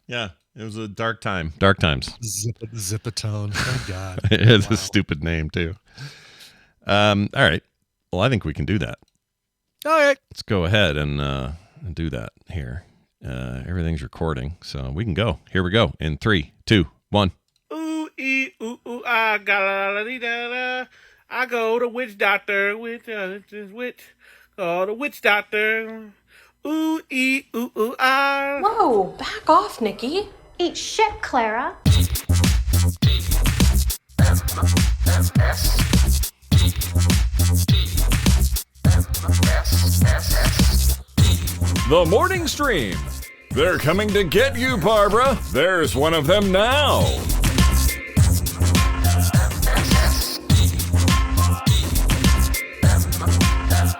Yeah, it was a dark time. Dark times. Zipatone. Thank God. It's a stupid name too. All right. Well, I think we can do that. All right. Let's go ahead and do that here. Everything's recording, so we can go. Here we go. In 3, 2, 1. Ooh, I go to witch doctor with witch. Go to witch doctor. Ooh, ah. Whoa, back off, Nikki. Eat shit, Clara. The morning stream. They're coming to get you, Barbara. There's one of them now.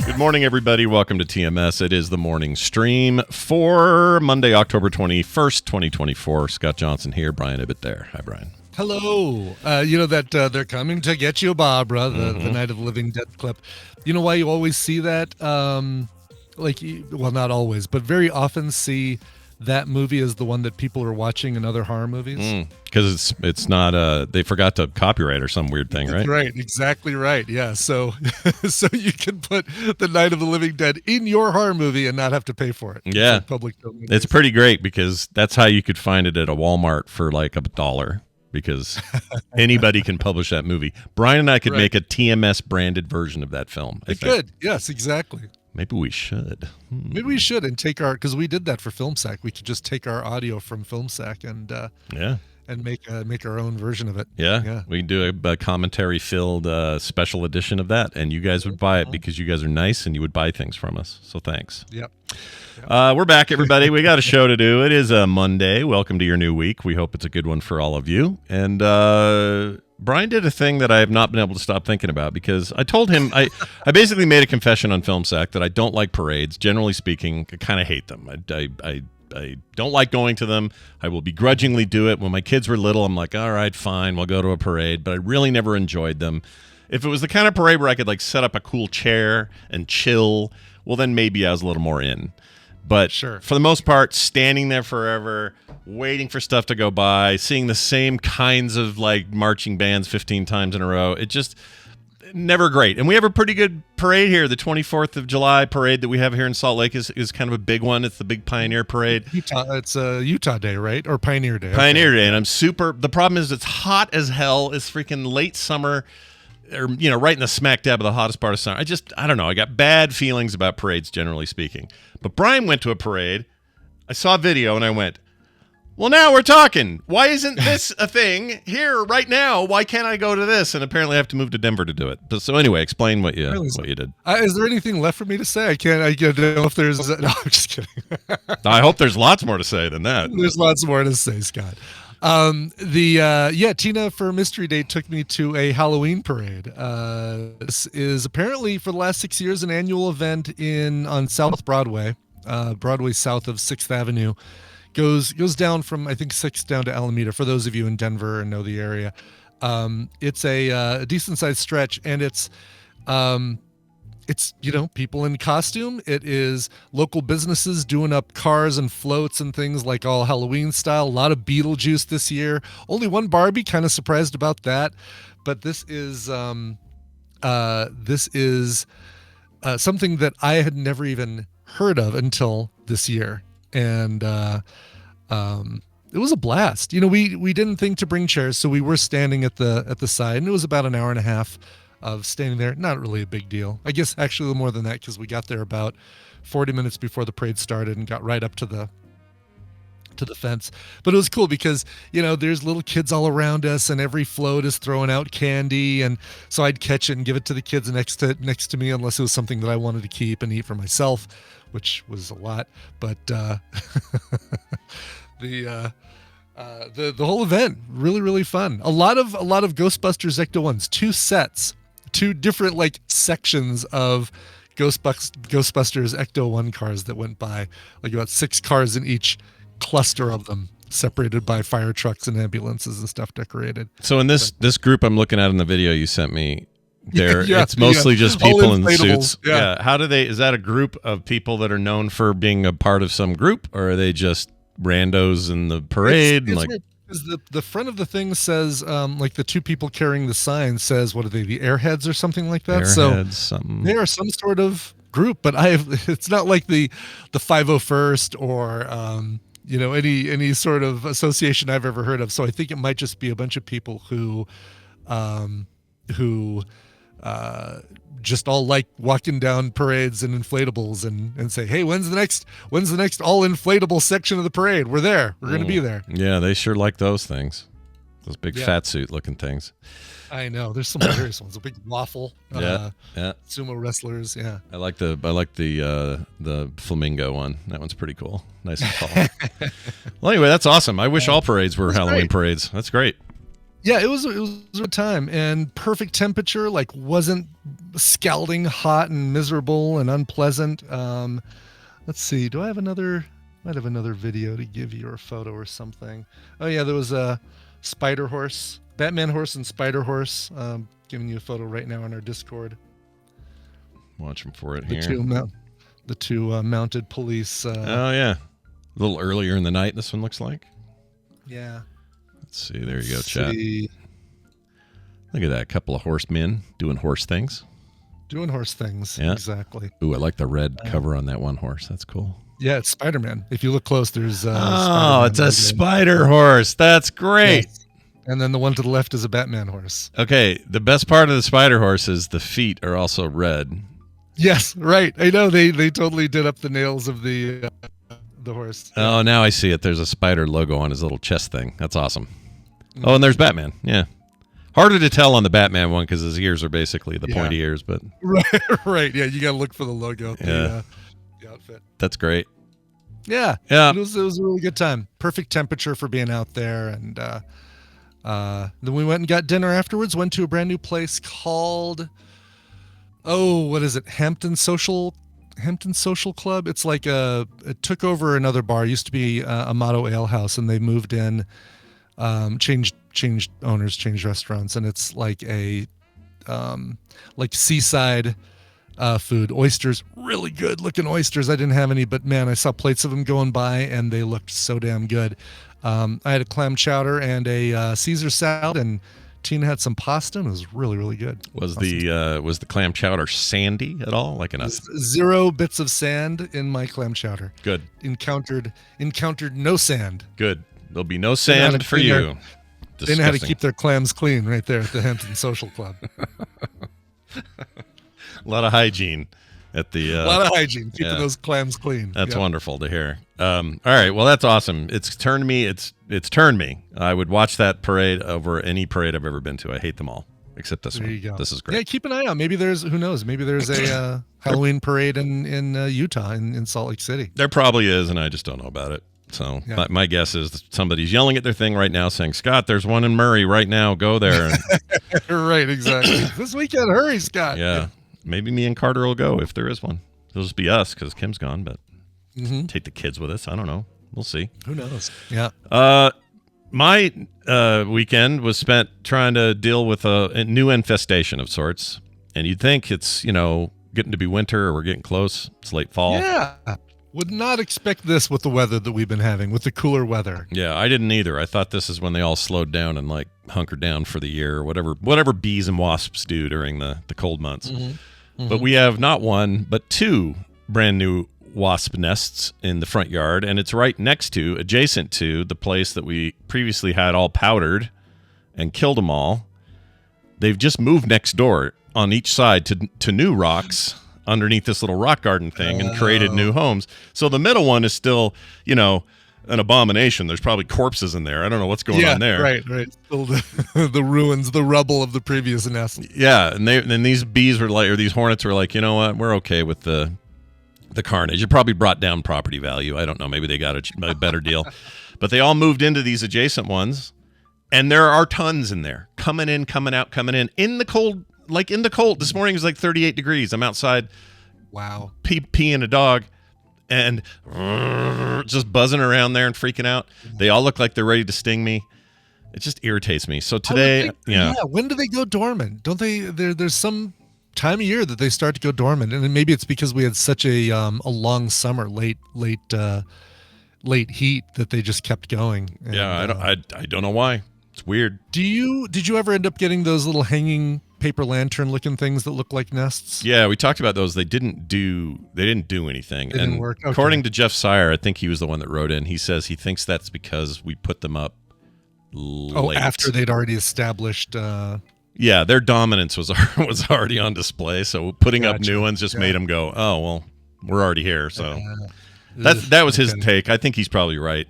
Good morning, everybody. Welcome to TMS. It is the morning stream for Monday, October 21st, 2024. Scott Johnson here. Brian Ibbett there. Hi, Brian. Hello. You know that they're coming to get you, Barbara, the Night of the Living Dead clip. You know why you always see that? Well, not always, but very often see that movie as the one that people are watching in other horror movies. Because it's not, they forgot to copyright or some weird thing, right? Right, exactly right. Yeah, so you can put the Night of the Living Dead in your horror movie and not have to pay for it. Yeah. It's like public domain. It's pretty great because that's how you could find it at a Walmart for like $1 because anybody can publish that movie. Brian and I could make a TMS branded version of that film. We could. Yes, exactly. Maybe we should. Maybe we should and take our, because we did that for FilmSack. We could just take our audio from FilmSack and make our own version of it. Yeah. We can do a commentary filled special edition of that, and you guys would buy it because you guys are nice and you would buy things from us. So thanks. Yep. We're back, everybody. We got a show to do. It is a Monday. Welcome to your new week. We hope it's a good one for all of you. And Brian did a thing that I have not been able to stop thinking about because I told him, I basically made a confession on FilmSack that I don't like parades. Generally speaking, I kind of hate them. I don't like going to them. I will begrudgingly do it. When my kids were little, I'm like, all right, fine, we'll go to a parade. But I really never enjoyed them. If it was the kind of parade where I could like set up a cool chair and chill, well, then maybe I was a little more in. But for the most part, standing there forever, waiting for stuff to go by, seeing the same kinds of like marching bands 15 times in a row, it just never great. And we have a pretty good parade here. The 24th of July parade that we have here in Salt Lake is kind of a big one. It's the big Pioneer Parade. It's Utah Day, right? Or Pioneer Day. Pioneer Day. And I'm the problem is it's hot as hell. It's freaking late summer. Or, right in the smack dab of the hottest part of summer. I don't know. I got bad feelings about parades, generally speaking. But Brian went to a parade. I saw a video and I went, well, now we're talking. Why isn't this a thing here right now? Why can't I go to this? And apparently I have to move to Denver to do it. But so anyway, explain what you did. Is there anything left for me to say? I don't know if there's. No, I'm just kidding. I hope there's lots more to say than that. There's lots more to say, Scott. Tina for Mystery Date took me to a Halloween parade. This is apparently for the last 6 years an annual event on South Broadway, Broadway south of 6th Avenue. Goes down from I think 6th down to Alameda. For those of you in Denver and know the area, it's a decent sized stretch, and it's people in costume. It is local businesses doing up cars and floats and things like all Halloween style. A lot of Beetlejuice this year. Only one Barbie, kind of surprised about that. But this is something that I had never even heard of until this year. And it was a blast. We didn't think to bring chairs, so we were standing at the side, and it was about an hour and a half of standing there. Not really a big deal. I guess actually a little more than that because we got there about 40 minutes before the parade started and got right up to the fence. But it was cool because, there's little kids all around us and every float is throwing out candy. And so I'd catch it and give it to the kids next to me unless it was something that I wanted to keep and eat for myself, which was a lot. But the whole event, really, really fun. A lot of Ghostbusters Ecto-1s, 2 sets. 2 different sections of Ghostbusters Ecto-1 cars that went by, like about 6 cars in each cluster of them, separated by fire trucks and ambulances and stuff decorated. So in this group I'm looking at in the video you sent me, it's mostly just people in suits. Yeah. How do is that a group of people that are known for being a part of some group, or are they just randos in the parade. It's and weird, 'cause the front of the thing says, like the two people carrying the sign says, what are they, the Airheads or something like that? Airheads, So something. they are some sort of group, but it's not like the 501st or any sort of association I've ever heard of. So I think it might just be a bunch of people who just all like walking down parades and inflatables and say, hey, when's the next all inflatable section of the parade? We're there. We're going to be there. Yeah, they sure like those things. Those big Yeah. fat suit looking things. I know. There's some hilarious ones. A big waffle. Yeah. Sumo wrestlers. Yeah. I like the flamingo one. That one's pretty cool. Nice and tall. Well, anyway, that's awesome. I wish all parades were Halloween great. parades. That's great. Yeah, it was a time and perfect temperature, like wasn't scalding hot and miserable and unpleasant. Let's see. Do I have might have another video to give you or a photo or something. Oh yeah, there was a spider horse, Batman horse and spider horse. Giving you a photo right now on our Discord. Watching for it The here. two mounted police. Oh yeah, a little earlier in the night. This one looks like. Yeah. Let's see. There you go, Let's chat. see. Look at that. A couple of horsemen doing horse things. Doing horse things. Yeah. Exactly. Ooh, I like the red cover on that one horse. That's cool. Yeah, it's Spider-Man. If you look close, there's Oh, Spider-Man it's a logo. spider horse. That's great. Yes. And then the one to the left is a Batman horse. Okay, the best part of the spider horse is the feet are also red. Yes, right. I know they totally did up the nails of the horse. Oh, now I see it. There's a spider logo on his little chest thing. That's awesome. Oh, and there's Batman. Yeah. Harder to tell on the Batman one because his ears are basically the pointy ears, but Right. Yeah, you got to look for the logo. Yeah. The outfit. that's great. Yeah. Yeah. It was a really good time. Perfect temperature for being out there, and then we went and got dinner afterwards. Went to a brand new place called what is it? Hampton Social Club. It's like it took over another bar. It used to be a Motto Ale House, and they moved in, changed owners, changed restaurants, and it's like a like seaside food. Oysters, really good looking oysters. I didn't have any, but man, I saw plates of them going by, and they looked so damn good. I had a clam chowder and a Caesar salad, and Tina had some pasta, and it was really, really good. Was the clam chowder sandy at all? Like enough? 0 bits of sand in my clam chowder. Good. Encountered no sand. Good. There'll be no how sand to for clean you. They know how to Disgusting. keep their clams clean right there at the Hampton Social Club. A lot of hygiene at the. A lot of hygiene, keeping yeah. those clams clean. That's Yeah. wonderful to hear. All right, well, that's awesome. It's turned me. It's turned me. I would watch that parade over any parade I've ever been to. I hate them all except this There one. you go. This is Yeah, great. keep an eye out. Maybe who knows? Maybe there's a Halloween parade in Utah, in Salt Lake City. There probably is, and I just don't know about it. So Yeah. my guess is that somebody's yelling at their thing right now, saying, "Scott, there's one in Murray right now. Go there." And, Right, exactly. This weekend, hurry, Scott. yeah, maybe me and Carter will go if there is one. It'll just be us because Kim's gone, but take the kids with us. I don't know. We'll see. Who knows? Yeah. My weekend was spent trying to deal with a new infestation of sorts. And you'd think it's, getting to be winter or we're getting close. It's late fall. Yeah. Would not expect this with the weather that we've been having, with the cooler weather. Yeah, I didn't either. I thought this is when they all slowed down and like hunkered down for the year or whatever bees and wasps do during the cold months. But we have not one, but 2 brand new wasp nests in the front yard, and it's right adjacent to the place that we previously had all powdered and killed them all. They've just moved next door on each side to new rocks underneath this little rock garden thing and created new homes. So the middle one is still, an abomination. There's probably corpses in there. I don't know what's going on there. Right. Still the ruins, the rubble of the previous nest. Yeah, and these bees were like, or these hornets were like, you know what? We're okay with the carnage. It probably brought down property value. I don't know. Maybe they got a better deal. But they all moved into these adjacent ones, and there are tons in there. Coming in, coming out, coming in the cold. Like in the cold. This morning it was like 38 degrees. I'm outside. Wow. Peeing the dog. And just buzzing around there and freaking out. They all look like they're ready to sting me. It just irritates me. So today, when do they go dormant? Don't they? There's some time of year that they start to go dormant, and then maybe it's because we had such a long summer, late late heat that they just kept going. And, I don't know why. It's weird. Did you ever end up getting those little hanging paper lantern looking things that look like nests? Yeah, we talked about those. They didn't do anything. They didn't work. Okay. According to Jeff Sire, I think he was the one that wrote in. He says he thinks that's because we put them up late. After they'd already established. Yeah, their dominance was already on display. So putting up new ones just made them go, oh well, we're already here. So that was his take. I think he's probably right.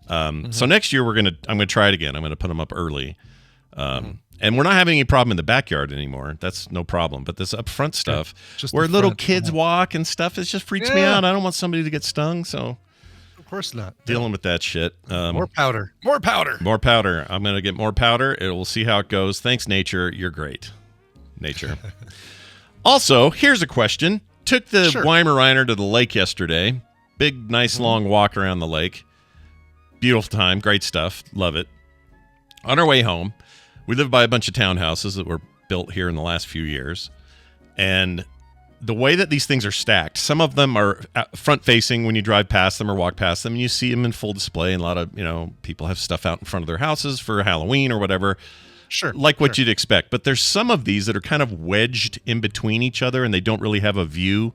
So next year I'm gonna try it again. I'm gonna put them up early. And we're not having any problem in the backyard anymore. That's no problem. But this up front stuff, where little kids walk and stuff, it just freaks me out. I don't want somebody to get stung. So of course not. Dealing with that shit. More powder. More powder. More powder. I'm gonna get more powder. We'll see how it goes. Thanks, nature. You're great, nature. Also, here's a question. Took the Weimaraner to the lake yesterday. Big, nice, long walk around the lake. Beautiful time. Great stuff. Love it. On our way home, we live by a bunch of townhouses that were built here in the last few years. And the way that these things are stacked, some of them are front-facing when you drive past them or walk past them, and you see them in full display. And a lot of, people have stuff out in front of their houses for Halloween or whatever. Sure. Like what you'd expect. But there's some of these that are kind of wedged in between each other, and they don't really have a view.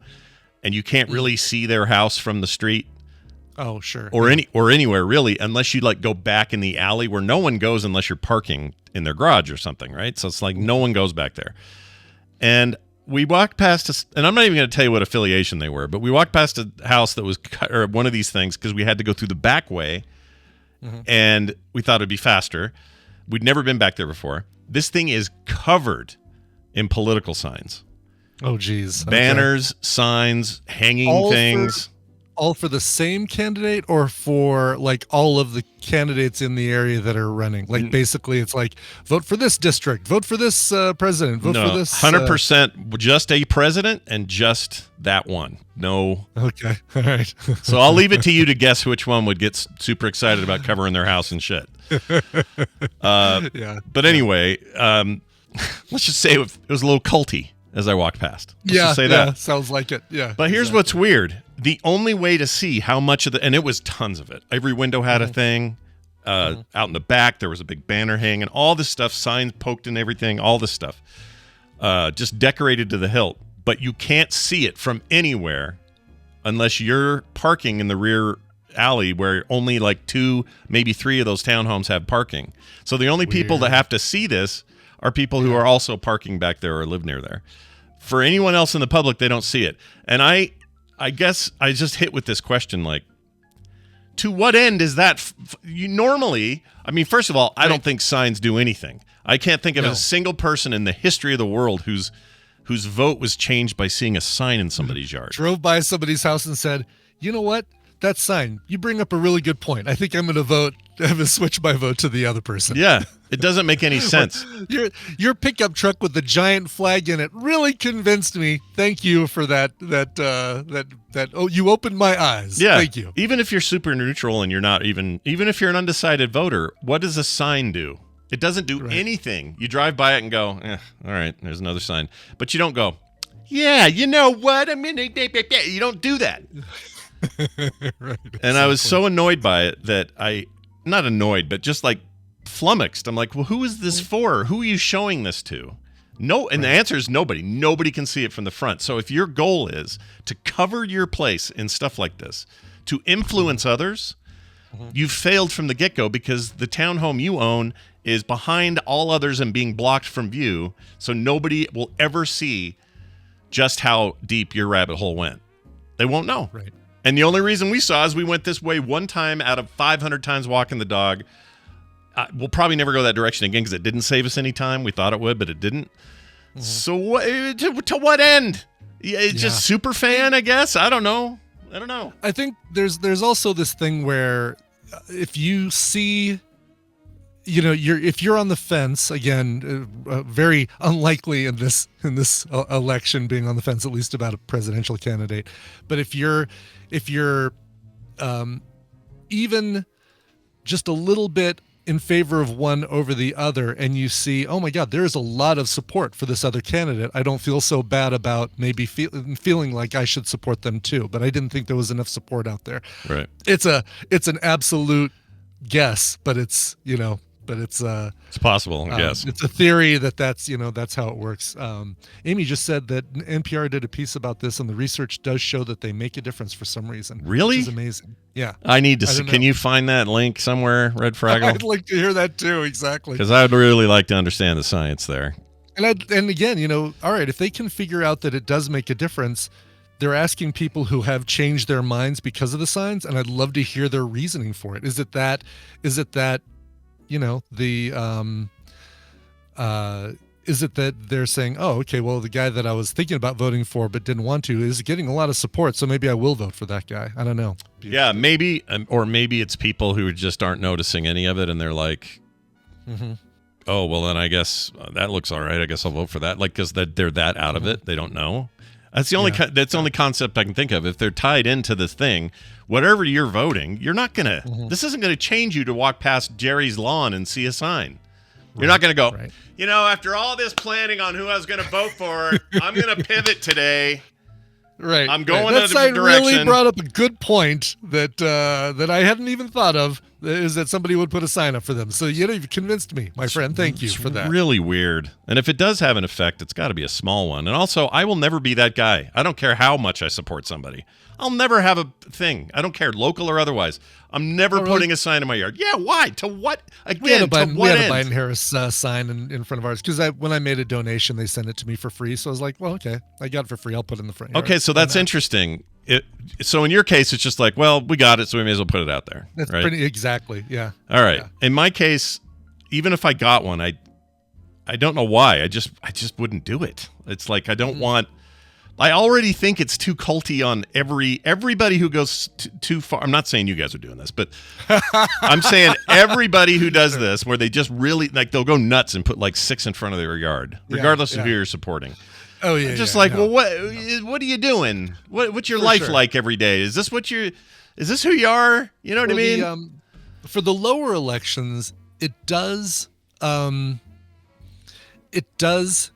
And you can't really see their house from the street. Oh, sure. Or anywhere really, unless you go back in the alley where no one goes unless you're parking in their garage or something, right? So it's like no one goes back there. And we walked past and I'm not even going to tell you what affiliation they were, but we walked past a house that was one of these things because we had to go through the back way, and we thought it'd be faster. We'd never been back there before. This thing is covered in political signs. Oh, geez. Banners, signs, hanging things. All for the same candidate, or for all of the candidates in the area that are running? Basically, it's vote for this district, vote for this president, vote for this. 100% just a president and just that one. No. Okay. All right. So I'll leave it to you to guess which one would get super excited about covering their house and shit. Yeah. But anyway, let's just say it was a little culty as I walked past. Let's just say that. Sounds like it. Yeah. But here's what's weird. The only way to see how much of and it was tons of it. Every window had a thing. Out in the back, there was a big banner hanging. All this stuff, signs poked in everything, all this stuff. Just decorated to the hilt. But you can't see it from anywhere unless you're parking in the rear alley where only 2, maybe 3 of those townhomes have parking. So the only people that have to see this are people who are also parking back there or live near there. For anyone else in the public, they don't see it. And I guess I just hit with this question, to what end is that? You normally, first of all, I don't think signs do anything. I can't think of a single person in the history of the world whose vote was changed by seeing a sign in somebody's yard. Drove by somebody's house and said, you know what? That sign, you bring up a really good point. I think I'm going to switch my vote to the other person. Yeah, it doesn't make any sense. Your pickup truck with the giant flag in it really convinced me. Thank you for that. Oh, you opened my eyes. Yeah, thank you. Even if you're super neutral and you're not even if you're an undecided voter, what does a sign do? It doesn't do anything. You drive by it and go, all right, there's another sign. But you don't go, yeah, you know what? You don't do that. Right, and I was so annoyed by it that not annoyed, but just flummoxed. I'm like, well, who is this for? Who are you showing this to? No, and the answer is nobody. Nobody can see it from the front. So if your goal is to cover your place in stuff like this, to influence others, you've failed from the get-go because the townhome you own is behind all others and being blocked from view, so nobody will ever see just how deep your rabbit hole went. They won't know. Right. And the only reason we saw is we went this way one time out of 500 times walking the dog. We'll probably never go that direction again because it didn't save us any time. We thought it would, but it didn't. So to what end? It's just super fan, I guess. I don't know. I think there's also this thing where if you see, if you're on the fence again, very unlikely in this election being on the fence, at least about a presidential candidate. But if you're even just a little bit in favor of one over the other, and you see, oh my God, there's a lot of support for this other candidate. I don't feel so bad about maybe feeling like I should support them too, but I didn't think there was enough support out there. Right. It's an absolute guess, but it's possible, I guess. It's a theory that's how it works. Amy just said that NPR did a piece about this, and the research does show that they make a difference for some reason. Really? Which is amazing. Yeah. I need to see. Can you find that link somewhere, Red Fraggle? I'd like to hear that too, exactly. Because I would really like to understand the science there. And again, all right, if they can figure out that it does make a difference, they're asking people who have changed their minds because of the signs, and I'd love to hear their reasoning for it. Is it that is it that they're saying, oh, okay, well, the guy that I was thinking about voting for but didn't want to is getting a lot of support, so maybe I will vote for that guy. I don't know. Yeah, maybe, or maybe it's people who just aren't noticing any of it, and they're like, oh, well, then I guess that looks all right. I guess I'll vote for that. Like, because they're that out of it, they don't know. That's the only that's the only concept I can think of. If they're tied into this thing, whatever you're voting, you're not gonna. This isn't gonna change you to walk past Jerry's lawn and see a sign. You're not gonna go. Right. After all this planning on who I was gonna vote for, I'm gonna pivot today. Right. I'm going that in a sign different direction. really brought up a good point that I hadn't even thought of. Is that somebody would put a sign up for them? So you've convinced me, my friend. Thank you for that. Really weird. And if it does have an effect, it's got to be a small one. And also, I will never be that guy. I don't care how much I support somebody. I'll never have a thing. I don't care, local or otherwise. I'm never putting a sign in my yard. Yeah, why? To what? Again, we had a end? Biden-Harris sign in front of ours because when I made a donation, they sent it to me for free. So I was like, well, okay, I got it for free. I'll put it in the front yard. Okay, so that's interesting. So in your case, it's just like, well, we got it, so we may as well put it out there. That's right? pretty exactly, yeah. All right. Yeah. In my case, even if I got one, I don't know why. I just wouldn't do it. It's like I don't want. I already think it's too culty on everybody who goes too far. I'm not saying you guys are doing this, but I'm saying everybody who does this, where they just really they'll go nuts and put like 6 in front of their yard, regardless of who you're supporting. Oh yeah, well, what are you doing? What's your life like every day? Is this who you are? You know what I mean? For the lower elections, it does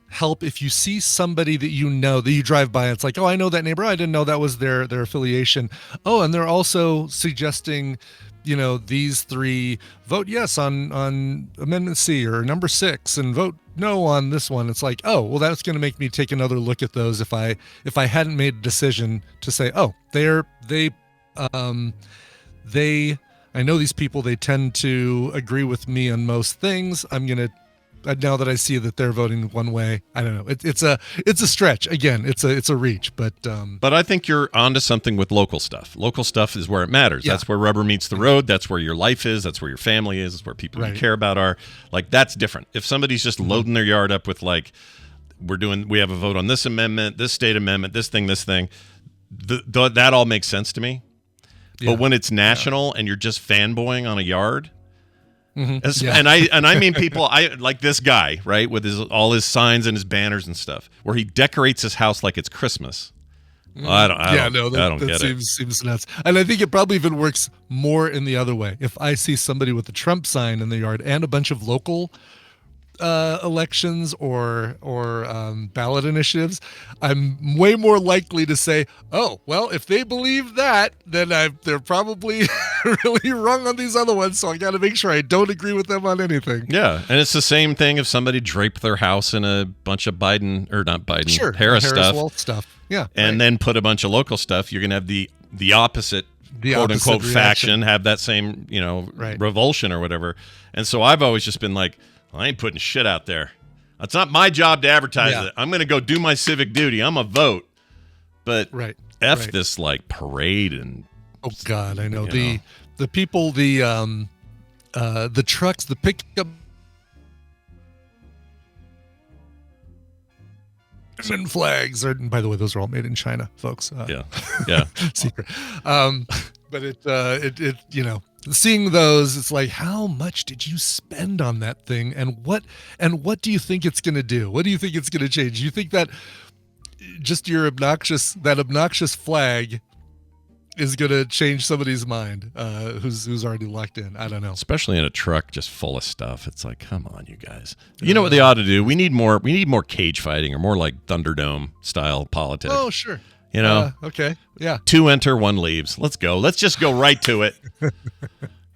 help if you see somebody that that you drive by and it's like, oh, I know that neighbor. I didn't know that was their affiliation. Oh, and they're also suggesting, these 3 vote yes on Amendment C or number 6 and vote no on this one. It's like, oh, well, that's going to make me take another look at those if I hadn't made a decision to say, oh, I know these people, they tend to agree with me on most things. I'm going to, now that I see that they're voting one way, I don't know. It's a stretch. Again, it's a reach, but I think you're onto something with local stuff. Local stuff is where it matters. Yeah. That's where rubber meets the road. That's where your life is. That's where your family is. That's where people you care about are. Like, that's different. If somebody's just loading their yard up with like, we have a vote on this amendment, this state amendment, this thing, that all makes sense to me. Yeah. But when it's national and you're just fanboying on a yard, and I mean people, I like this guy, right, with all his signs and his banners and stuff, where he decorates his house like it's Christmas. I don't get it. Seems nuts. And I think it probably even works more in the other way. If I see somebody with a Trump sign in the yard and a bunch of local elections or ballot initiatives, I'm way more likely to say, oh, well, if they believe that, then they're probably really wrong on these other ones, so I got to make sure I don't agree with them on anything. Yeah, and it's the same thing if somebody draped their house in a bunch of Harris stuff. Yeah, and then put a bunch of local stuff. You're going to have the opposite, quote-unquote, faction have that same, revulsion or whatever. And so I've always just been like, I ain't putting shit out there. It's not my job to advertise it. I'm going to go do my civic duty. I'm a vote. But this like parade and oh god, I know the people, the trucks, the pickup flags are. By the way, those are all made in China, folks. Secret. But it seeing those, it's like, how much did you spend on that thing, and what do you think it's going to do? What do you think it's going to change? You think that just that obnoxious flag is going to change somebody's mind who's already locked in. I don't know. Especially in a truck just full of stuff. It's like, come on, you guys. You know what they ought to do? We need more cage fighting or more like Thunderdome style politics. Oh, sure. You know? Okay. Yeah. 2 enter, 1 leaves. Let's go. Let's just go right to it.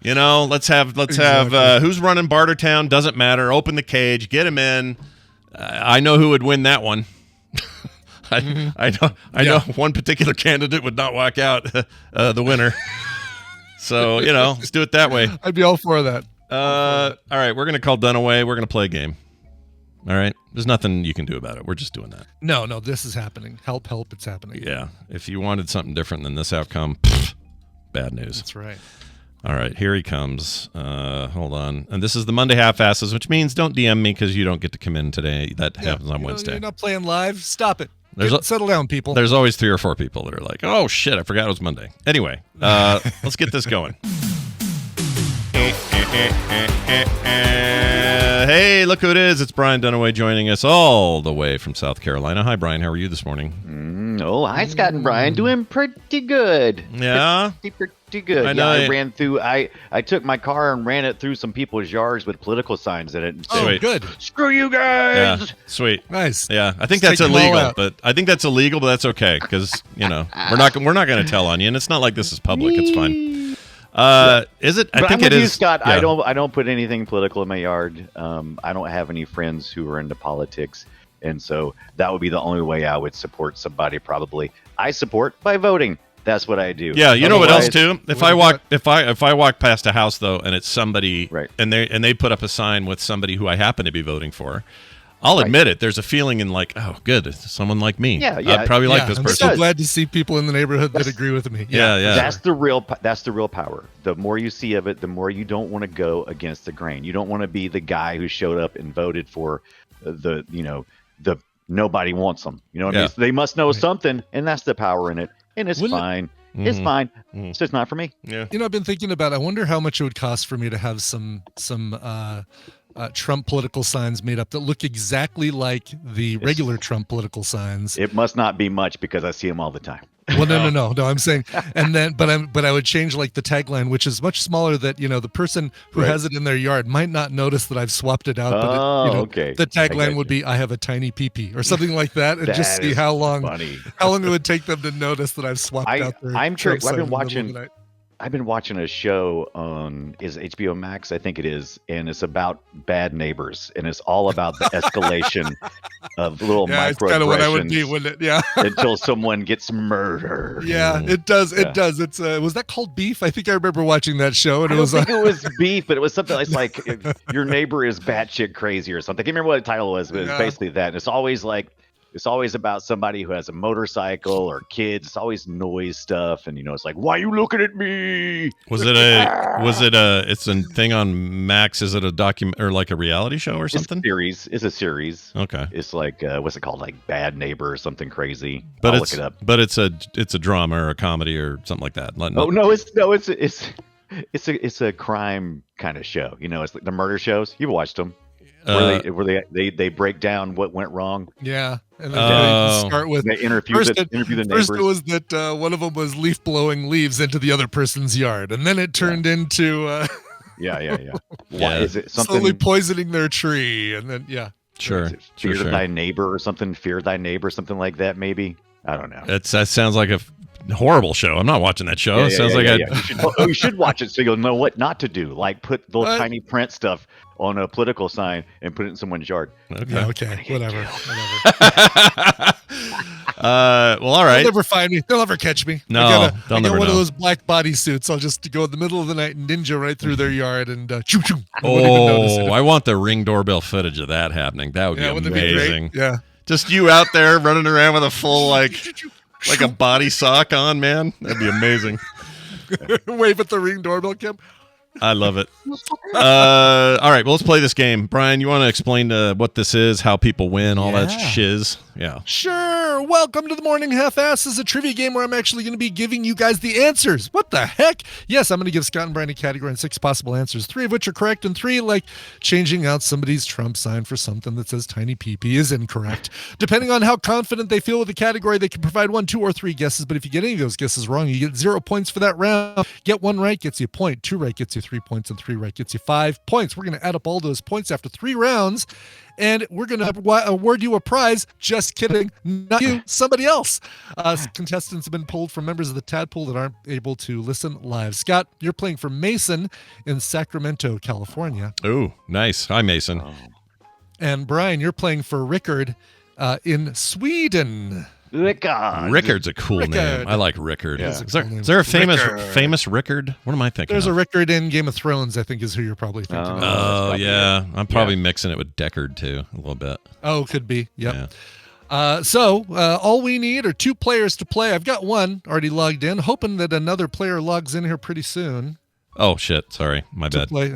You know, let's have who's running Bartertown? Doesn't matter. Open the cage, get him in. I know who would win that one. I know one particular candidate would not walk out the winner. So, you know, let's do it that way. I'd be all for that. All right, we're going to call Dunaway. We're going to play a game. All right? There's nothing you can do about it. We're just doing that. No, this is happening. Help, it's happening. Yeah. If you wanted something different than this outcome, bad news. That's right. All right, here he comes. Hold on. And this is the Monday Half-Asses, which means don't DM me because you don't get to come in today. That happens on Wednesday. You're not playing live. Stop it. Settle down, people. There's always 3 or 4 people that are like, oh, shit, I forgot it was Monday. Anyway, let's get this going. Hey, look who it is. It's Brian Dunaway joining us all the way from South Carolina. Hi, Brian. How are you this morning? Hi, Scott and Brian. Doing pretty good. Yeah? Pretty good. I know. I ran through, I took my car and ran it through some people's yards with political signs in it. And said, Sweet. Good. Screw you guys. Yeah, sweet. Nice. Yeah, I think Let's that's take them all illegal, but that's okay because, you know, we're not going to tell on you, and it's not like this is public. It's fine. Is it? I think it is. Scott. Yeah. I don't put anything political in my yard. I don't have any friends who are into politics, and so that would be the only way I would support somebody. Probably, I support by voting. That's what I do. Yeah, you know what else Otherwise- too? If I walk past a house though, and it's somebody, Right. and they put up a sign with somebody who I happen to be voting for, I'll admit it. There's a feeling in like, oh, good, it's someone like me. Yeah, I'd probably like this I'm person. so glad to see people in the neighborhood that agree with me. Yeah. That's the real power. The more you see of it, the more you don't want to go against the grain. You don't want to be the guy who showed up and voted for the nobody wants them. You know what I mean? So they must know something, and that's the power in it. And it's fine. It's fine. It's just not for me. Yeah. You know, I've been thinking about, I wonder how much it would cost for me to have some Trump political signs made up that look exactly like the regular Trump political signs. It must not be much because I see them all the time. Well, no. I'm saying, and then, but I would change like the tagline, which is much smaller. That the person who has it in their yard might not notice that I've swapped it out. But okay. The tagline would be, "I have a tiny pee-pee" or something like that, and just see how long it would take them to notice that I've swapped out their. I'm Trump sure. sign in the middle of the night. I've been watching a show on HBO Max, I think it is, and it's about bad neighbors, and it's all about the escalation of little Yeah, it's kind of what I would be, microaggressions wouldn't it? Yeah. until someone gets murdered. Yeah, it does. It does. It's was that called Beef? I think I remember watching that show, and I it don't was think it was beef, but it was something that's like your neighbor is batshit crazy or something. I can't remember what the title was, but it's basically that. And it's always about somebody who has a motorcycle or kids. It's always noise stuff, and it's like, why are you looking at me? It's a thing on Max? Is it a document or like a reality show or something? It's a series. Okay. It's like what's it called? Like Bad Neighbor or something crazy. But I'll look it up. But it's a drama or a comedy or something like that. It's a crime kind of show. It's like the murder shows. You've watched them. Where they break down what went wrong. Yeah, and then they start with they interview the neighbors. First, it was that one of them was leaf blowing leaves into the other person's yard, and then it turned into yeah. Why is it something slowly poisoning their tree, and then Sure. Fear thy neighbor or something. Fear thy neighbor, something like that. Maybe I don't know. That sounds like a horrible show. I'm not watching that show. It sounds like you should watch it so you'll know what not to do. Like put little tiny print stuff on a political sign and put it in someone's yard. Okay, whatever. Well, all right. They'll never find me. They'll never catch me. No, I they'll got never one know. of those black bodysuits. I'll just go in the middle of the night and ninja right through their yard and choo choo. I want the Ring doorbell footage of that happening. That would be wouldn't it be amazing. great? Yeah. Just you out there running around with a full like a body sock on, man. That'd be amazing. Wave at the Ring doorbell, Kim. I love it. All right, well, let's play this game. Brian, you want to explain what this is, how people win, all that shiz? Yeah. Sure. Welcome to the Morning Half-Asses, a trivia game where I'm actually going to be giving you guys the answers. What the heck? Yes, I'm going to give Scott and Brian a category and 6 possible answers, 3 of which are correct, and 3, like changing out somebody's Trump sign for something that says tiny pee-pee, is incorrect. Depending on how confident they feel with the category, they can provide 1, 2, or 3 guesses, but if you get any of those guesses wrong, you get 0 points for that round. Get 1 right gets you a point, 2 right gets you 3 points, and 3 right gets you 5 points. We're going to add up all those points after 3 rounds, and we're going to award you a prize. Just kidding. Not you, somebody else. Contestants have been pulled from members of the Tadpool that aren't able to listen live. Scott, you're playing for Mason in Sacramento, California. Ooh, nice. Hi, Mason. And Brian, you're playing for Rickard in Sweden. Rickard's a cool name. I like Rickard. Yeah. Is there a famous Rickard? What am I thinking? There's of? a Rickard in Game of Thrones, I think, is who you're probably thinking of. Oh, yeah. I'm probably mixing it with Deckard, too, a little bit. Oh, could be. Yep. Yeah. So all we need are 2 players to play. I've got 1 already logged in, hoping that another player logs in here pretty soon. Oh, shit. Sorry. My bad. Play.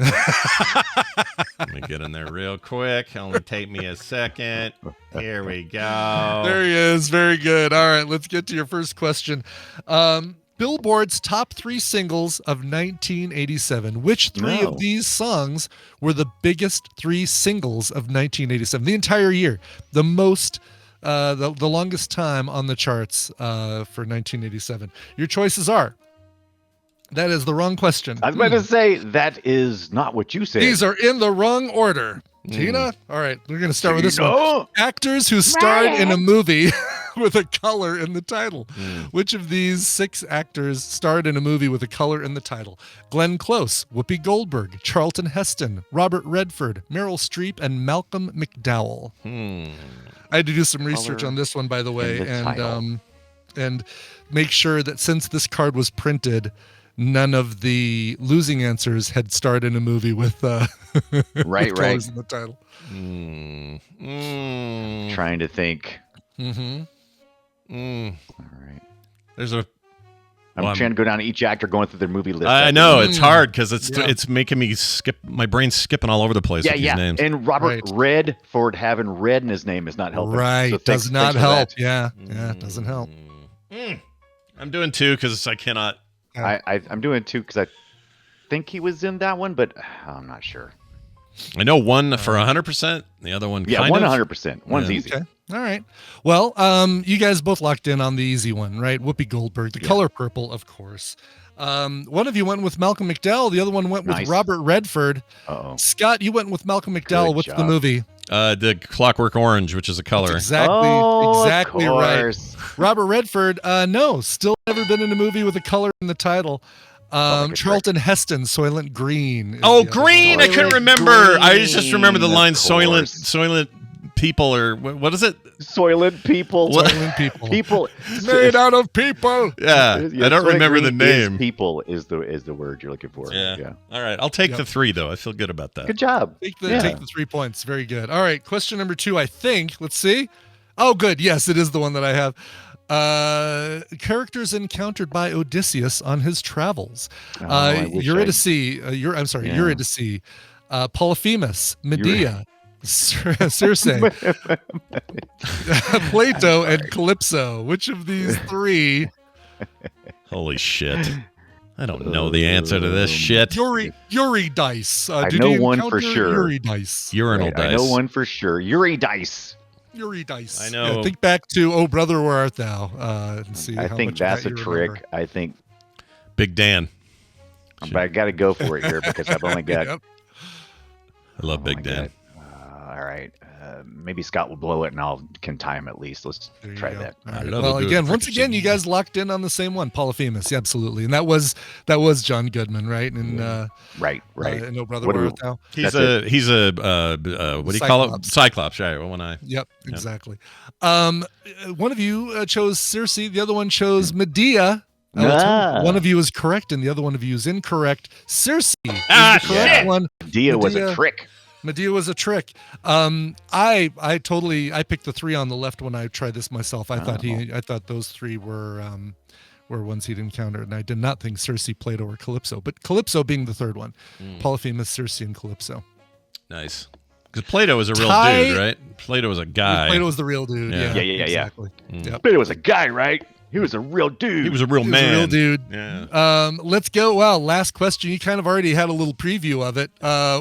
Let me get in there real quick. Only take me a second. Here we go. There he is. Very good. All right, let's get to your first question. Billboard's top 3 singles of 1987. Which 3 of these songs were the biggest 3 singles of 1987? The entire year. The most, the longest time on the charts for 1987. Your choices are. That is the wrong question. I was about to say, that is not what you said. These are in the wrong order. Tina? All right, we're going to start with this one. Actors who starred in a movie with a color in the title. Which of these 6 actors starred in a movie with a color in the title? Glenn Close, Whoopi Goldberg, Charlton Heston, Robert Redford, Meryl Streep, and Malcolm McDowell. I had to do some research on this one, by the way, and make sure that since this card was printed, none of the losing answers had starred in a movie with right colors in the title. Trying to think. Mm-hmm. All right. There's a. I'm trying to go down each actor going through their movie list. I know it's hard because it's making me skip. My brain's skipping all over the place. with these names. And Robert Redford having red in his name is not helping. Right, so does not help. Yeah, it doesn't help. I'm doing 2 because I cannot. I'm doing 2 because I think he was in that one, but I'm not sure. I know one for 100%. The other one, kind of. 100%. One's easy. Okay. All right. Well, you guys both locked in on the easy one, right? Whoopi Goldberg, the color purple, of course. One of you went with Malcolm McDowell. The other one went with Robert Redford. Scott, you went with Malcolm McDowell. What's the movie? The Clockwork Orange, which is a color. That's exactly right. Robert Redford, no, still never been in a movie with a color in the title. Charlton Heston, Soylent Green. Oh, Green! I couldn't remember. Green. I just remember the line Soylent People, or what is it? Soylent People. Soylent People. People made out of people. Yeah, I don't remember the name. People is the word you're looking for. Yeah. All right, I'll take the 3 though. I feel good about that. Good job. Take the 3 points. Very good. All right, question number 2. I think. Let's see. Oh, good. Yes, it is the one that I have. Characters encountered by Odysseus on his travels. Eurydice. Eurydice. Polyphemus. Medea. Circe. Plato and Calypso. Which of these 3? Holy shit. I don't know the answer to this shit. Eurydice. I know one for sure. Eurydice. Urinal dice. I know one for sure. Eurydice. Eurydice. I know. Yeah, think back to "Oh Brother, Where Art Thou?" And see. I think that's a trick. Remember. I think Big Dan. But I got to go for it here because I've only got. I love Big Dan. All right. Maybe Scott will blow it and I can tie him at least. Let's try that. Right. Well, again, once again, you guys locked in on the same one, Polyphemus. Yeah, absolutely. And that was John Goodman, right? And right. And "Oh Brother, Where Art Thou?" He's a what do you call it? Cyclops, right? One eye. Yep, exactly. One of you chose Circe. The other one chose Medea. One of you is correct, and the other one of you is incorrect. Circe is the correct one. Medea was a trick. Medea was a trick. I picked the 3 on the left when I tried this myself. I thought those 3 were were ones he'd encountered, and I did not think Circe, Plato, or Calypso, but Calypso being the third one. Polyphemus, Circe, and Calypso. Nice. Because Plato was a real dude, right? Plato was a guy. Plato was the real dude. Yeah. Yeah, exactly. Yep. But it was a guy, right? He was a real dude. He was a real man. He was a real dude. Yeah. Let's go. Wow, last question. You kind of already had a little preview of it.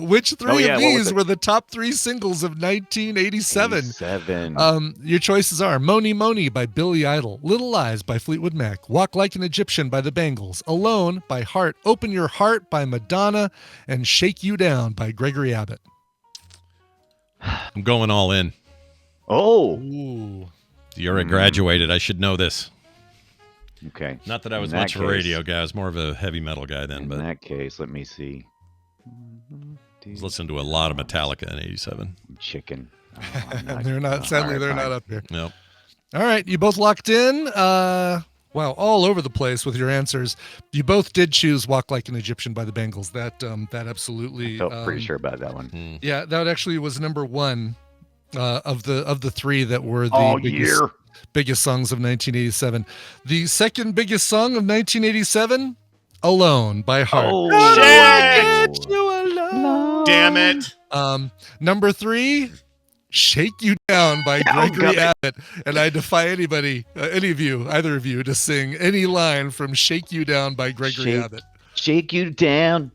Which three of these were the top 3 singles of 1987? Your choices are Moni Moni by Billy Idol, Little Lies by Fleetwood Mac, Walk Like an Egyptian by the Bangles, Alone by Heart, Open Your Heart by Madonna, and Shake You Down by Gregory Abbott. I'm going all in. Oh. Ooh. You already graduated. I should know this. Okay. Not that I was much of a radio guy. I was more of a heavy metal guy then. In But that case, let me see. I was listening to a lot of Metallica in 87. Chicken. They're not. Sadly, they're not up here. Nope. All right, you both locked in. Wow, all over the place with your answers. You both did choose "Walk Like an Egyptian" by the Bangles. That absolutely. I felt pretty sure about that one. Yeah, that actually was number 1 of the 3 that were the biggest songs of 1987. The second biggest song of 1987, "Alone" by Heart. Oh, shit! You alone. Damn it! Number 3, "Shake You Down" by Gregory Abbott. And I defy anybody, any of you, either of you, to sing any line from "Shake You Down" by Gregory Abbott. Shake you down.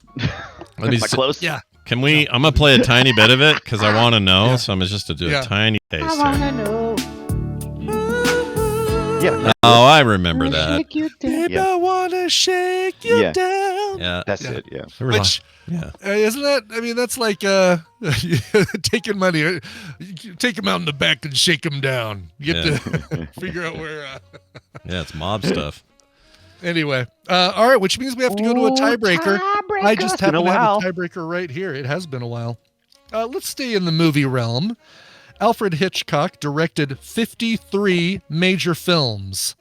Let me Am I close? Yeah. Can we? I'm gonna play a tiny bit of it because I want to know. So I'm just to do a tiny taste here. know. Yeah. Oh, I remember that. Shake you down. Baby, I wanna shake you down. Yeah, That's it. Yeah. Which, isn't that? I mean, that's like taking money. Take him out in the back and shake him down. You get to figure out where. Yeah, it's mob stuff. Anyway, all right, which means we have to go to a tiebreaker. I just happen to have a tiebreaker right here. It has been a while. Let's stay in the movie realm. Alfred Hitchcock directed 53 major films.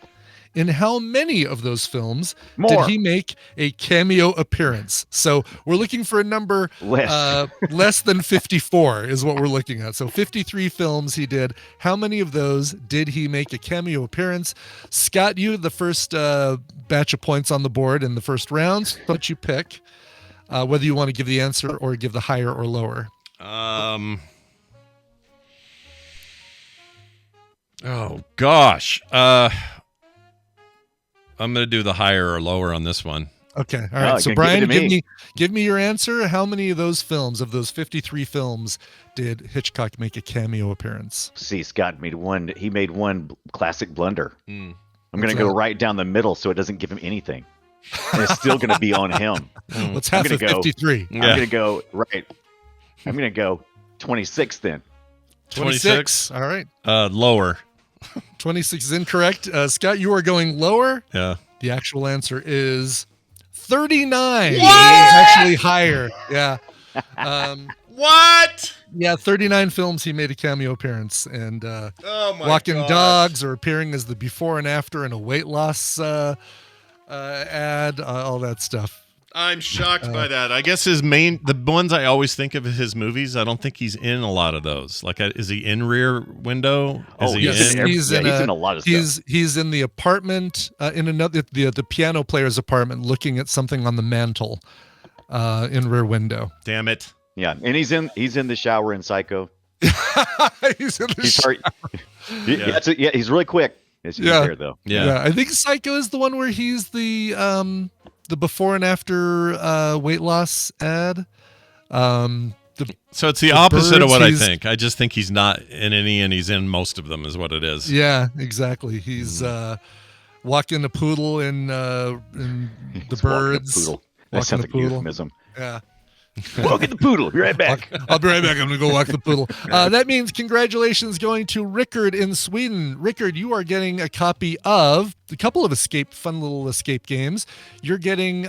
In how many of those films did he make a cameo appearance? So we're looking for a number less than 54 is what we're looking at. So 53 films he did. How many of those did he make a cameo appearance? Scott, you the first batch of points on the board in the first round. What you pick, whether you want to give the answer or give the higher or lower. Oh gosh. I'm gonna do the higher or lower on this one. Okay. All right. So Brian, give me your answer. How many of those films, of those 53 films, did Hitchcock make a cameo appearance? See, Scott made one. He made one classic blunder. I'm gonna go right down the middle, so it doesn't give him anything. And it's still gonna be on him. What's half of 53? I'm gonna go right. I'm gonna go 26 then. 26. All right. Lower. 26 is incorrect. Scott, you are going lower. Yeah. The actual answer is 39. What? It's actually higher. Yeah. What? Yeah, 39 films he made a cameo appearance, and walking gosh. dogs or appearing as the before and after in a weight loss ad, all that stuff. I'm shocked by that. I guess the ones I always think of his movies, I don't think he's in a lot of those. Like, is he in Rear Window? He's in a lot of stuff. He's in the apartment, in another the piano player's apartment, looking at something on the mantle, in Rear Window. Damn it! Yeah, and he's in the shower in Psycho. He's in the shower. He's really quick. He's there though. Yeah, I think Psycho is the one where he's the before and after weight loss ad. So it's the opposite of what I think. I just think he's not in any, and he's in most of them, is what it is. Yeah, exactly. He's walking a poodle in the birds. That sounds like a euphemism. Yeah. Well, get the poodle. Be right back. I'll be right back. I'm going to go walk the poodle. That means congratulations going to Rickard in Sweden. Rickard, you are getting a copy of a couple of fun little escape games. You're getting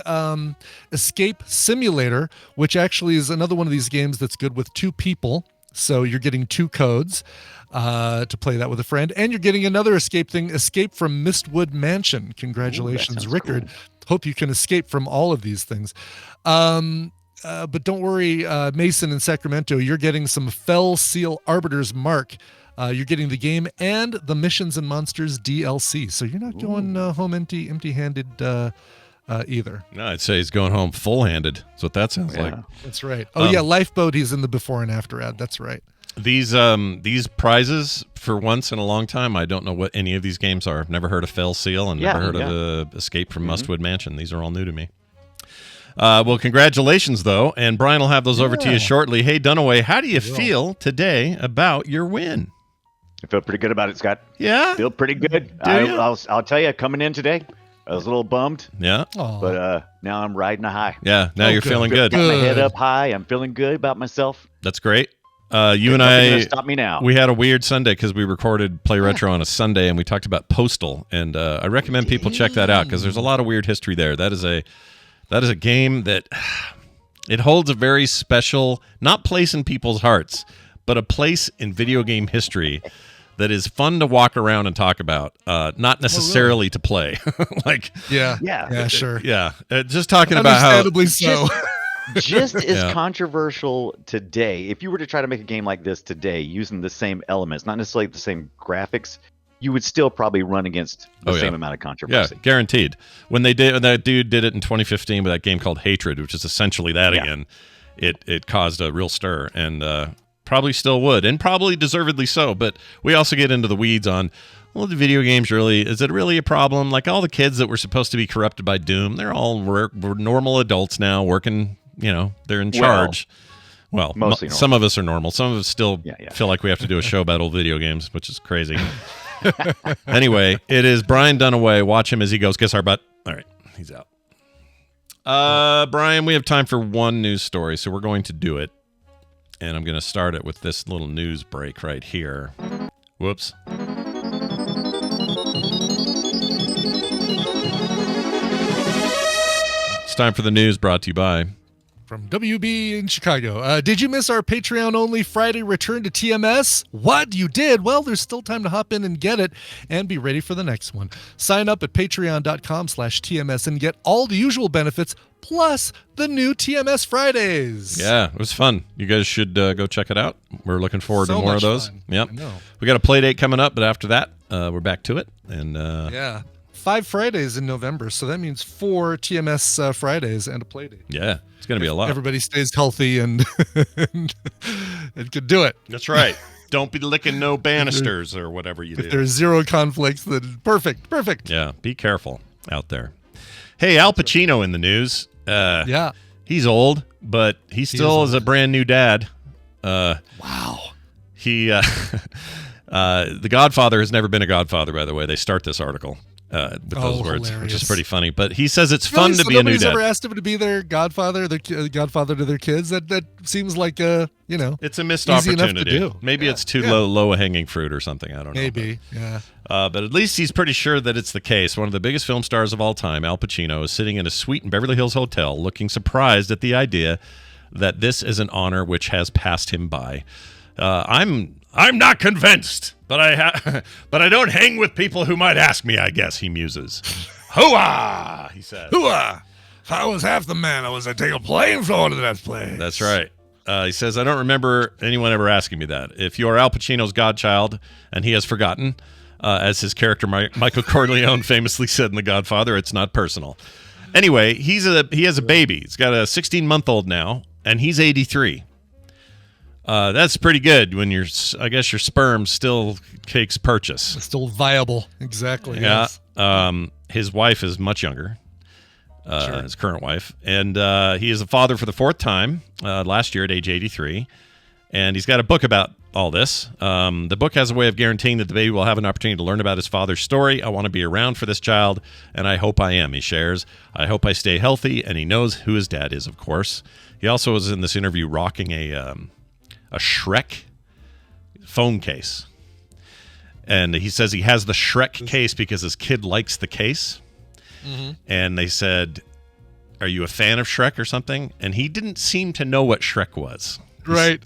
Escape Simulator, which actually is another one of these games that's good with 2 people. So you're getting 2 codes to play that with a friend. And you're getting another escape thing, Escape from Mistwood Mansion. Congratulations, Rickard. Cool. Hope you can escape from all of these things. But don't worry, Mason in Sacramento, you're getting some Fell Seal Arbiter's Mark You're getting the game and the Missions and Monsters DLC, so you're not going home empty-handed either. No, I'd say he's going home full-handed. That's what that sounds like. That's right. Oh yeah, Lifeboat. He's in the before and after ad. That's right. These prizes, for once in a long time, I don't know what any of these games are. I've never heard of Fell Seal and never heard of Escape from Mustwood Mansion. These are all new to me. Well, congratulations, though, and Brian will have those over to you shortly. Hey, Dunaway, how do you feel today about your win? I feel pretty good about it, Scott. Yeah? Feel pretty good. I'll tell you, coming in today, I was a little bummed. Yeah? But now I'm riding a high. Yeah, now you're feeling good. Got my head up high. I'm feeling good about myself. That's great. You and I, stop me now. We had a weird Sunday because we recorded Play Retro on a Sunday, and we talked about Postal, and I recommend people check that out because there's a lot of weird history there. That is a game that it holds a very special, not place in people's hearts, but a place in video game history that is fun to walk around and talk about, not necessarily to play. Sure. Yeah, just talking about how understandably so. Just as controversial today, if you were to try to make a game like this today using the same elements, not necessarily the same graphics, you would still probably run against the same amount of controversy. Yeah, guaranteed. When that dude did it in 2015 with that game called Hatred, which is essentially that again, it caused a real stir, and probably still would, and probably deservedly so. But we also get into the weeds on, well, the video games is it really a problem? Like all the kids that were supposed to be corrupted by Doom, they're all we're normal adults now working. They're in charge. Well, mostly some of us are normal. Some of us still feel like we have to do a show about old video games, which is crazy. Anyway, it is Brian Dunaway. Watch him as he goes. Kiss our butt. All right, he's out. Brian, we have time for one news story, so we're going to do it. And I'm going to start it with this little news break right here. Whoops. It's time for the news brought to you by... From WB in Chicago. Did you miss our Patreon-only Friday return to TMS? What? You did? Well, there's still time to hop in and get it and be ready for the next one. Sign up at patreon.com/TMS and get all the usual benefits plus the new TMS Fridays. Yeah, it was fun. You guys should go check it out. We're looking forward to more of those. Fun. Yep. We got a play date coming up, but after that, we're back to it. And 5 Fridays in November, so that means 4 TMS Fridays and a play date. Yeah, it's going to be a lot. Everybody stays healthy and can do it. That's right. Don't be licking no banisters or whatever you do. If there's zero conflicts, then perfect. Yeah, be careful out there. Hey, Al Pacino in the news. He's old, but he still is a brand new dad. Wow. He, The Godfather has never been a Godfather, by the way. They start this article with those words, hilarious. which is pretty funny. But he says it's fun to be a new nobody's dad. ever asked him to be their godfather, godfather to their kids. That seems like it's a missed easy opportunity. enough to do. Maybe it's too low hanging fruit or something. I don't know. Maybe, But at least he's pretty sure that it's the case. One of the biggest film stars of all time, Al Pacino, is sitting in a suite in Beverly Hills Hotel, looking surprised at the idea that this is an honor which has passed him by. I'm not convinced, but I don't hang with people who might ask me, I guess, he muses. Hooah, he says. Hooah! If I was half the man, I'd take a plane flown to that place. That's right. He says, I don't remember anyone ever asking me that. If you are Al Pacino's godchild, and he has forgotten, as his character Michael Corleone famously said in The Godfather, it's not personal. Anyway, he has a baby. He's got a 16-month-old now, and he's 83. That's pretty good when your sperm still takes purchase. It's still viable. Exactly. Yeah. Yes. His wife is much younger, his current wife. And he is a father for the 4th time last year at age 83. And he's got a book about all this. The book has a way of guaranteeing that the baby will have an opportunity to learn about his father's story. I want to be around for this child, and I hope I am, he shares. I hope I stay healthy, and he knows who his dad is, of course. He also was in this interview rocking a Shrek phone case. And he says he has the Shrek case because his kid likes the case. Mm-hmm. And they said, are you a fan of Shrek or something? And he didn't seem to know what Shrek was. Right.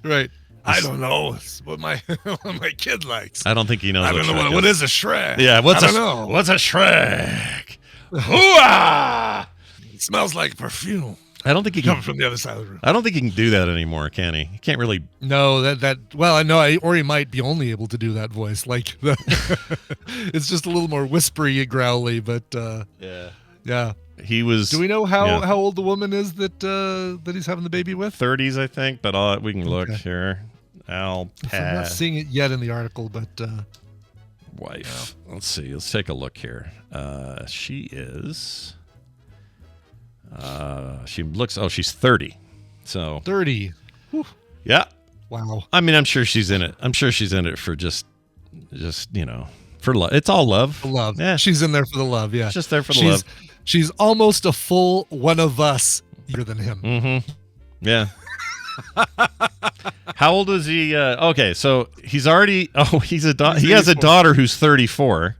I don't know. It's what my kid likes. I don't think he knows. I don't know what is a Shrek. Yeah, what's a Shrek? Hooah! It smells like perfume. I don't think he coming can. from the other side of the room. I don't think he can do that anymore, can he? He can't really. No, well, I know, or he might be only able to do that voice. Like, it's just a little more whispery and growly, but yeah. He was. Do we know how old the woman is that he's having the baby with? 30s, I think, but we can look here. I'm not seeing it yet in the article, but wife. Let's see. Let's take a look here. She is. She looks. Oh, she's 30. So 30. Whew. Yeah. Wow. I mean, I'm sure she's in it. I'm sure she's in it for just for love. It's all love. For love. Yeah. She's in there for the love. Yeah. Just there for the love. She's almost a full one of us younger than him. Mm-hmm. Yeah. How old is he? Okay, so he's already. Oh, he has a daughter who's 34.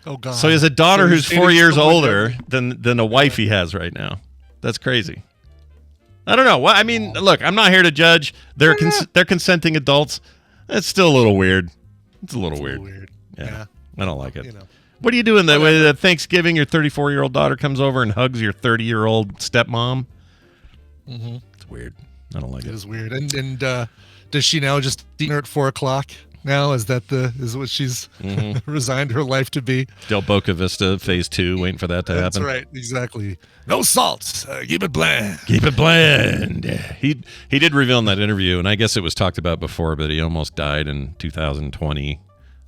Oh God! So he has a daughter who's 4 years older younger. than a wife he has right now. That's crazy. I don't know. Well, I mean, look, I'm not here to judge. They're consenting adults. It's still a little weird. It's a little weird. Yeah. I don't like it. You know. What are you doing that way? At Thanksgiving, your 34-year-old daughter comes over and hugs your 30-year-old stepmom. Mm-hmm. It's weird. I don't like it. It is weird. And does she now just dinner at 4:00 now? Is what she's resigned her life to be? Del Boca Vista Phase 2, waiting for that to happen. That's right. Exactly. No salt. Keep it bland. Keep it bland. He did reveal in that interview, and I guess it was talked about before, but he almost died in 2020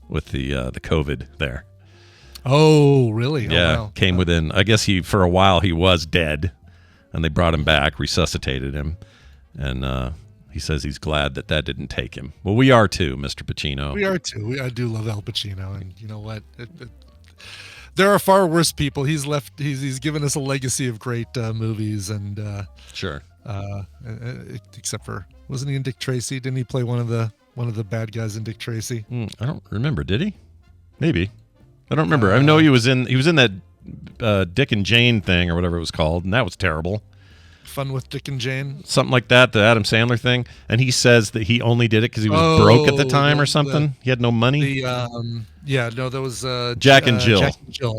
with the COVID there. Oh, really? Yeah, oh, wow. came within. I guess for a while he was dead, and they brought him back, resuscitated him, and he says he's glad that didn't take him. Well, we are too, Mr. Pacino. We are too. I do love Al Pacino, and you know what? There are far worse people. He's given us a legacy of great movies, and sure. Except for, wasn't he in Dick Tracy? Didn't he play one of the bad guys in Dick Tracy? I don't remember. Did he? Maybe. I don't remember. I know he was in that Dick and Jane thing or whatever it was called, and that was terrible. Fun with Dick and Jane, something like that, the Adam Sandler thing. And he says that he only did it because he was broke at the time or something. He had no money. That was Jack and Jill.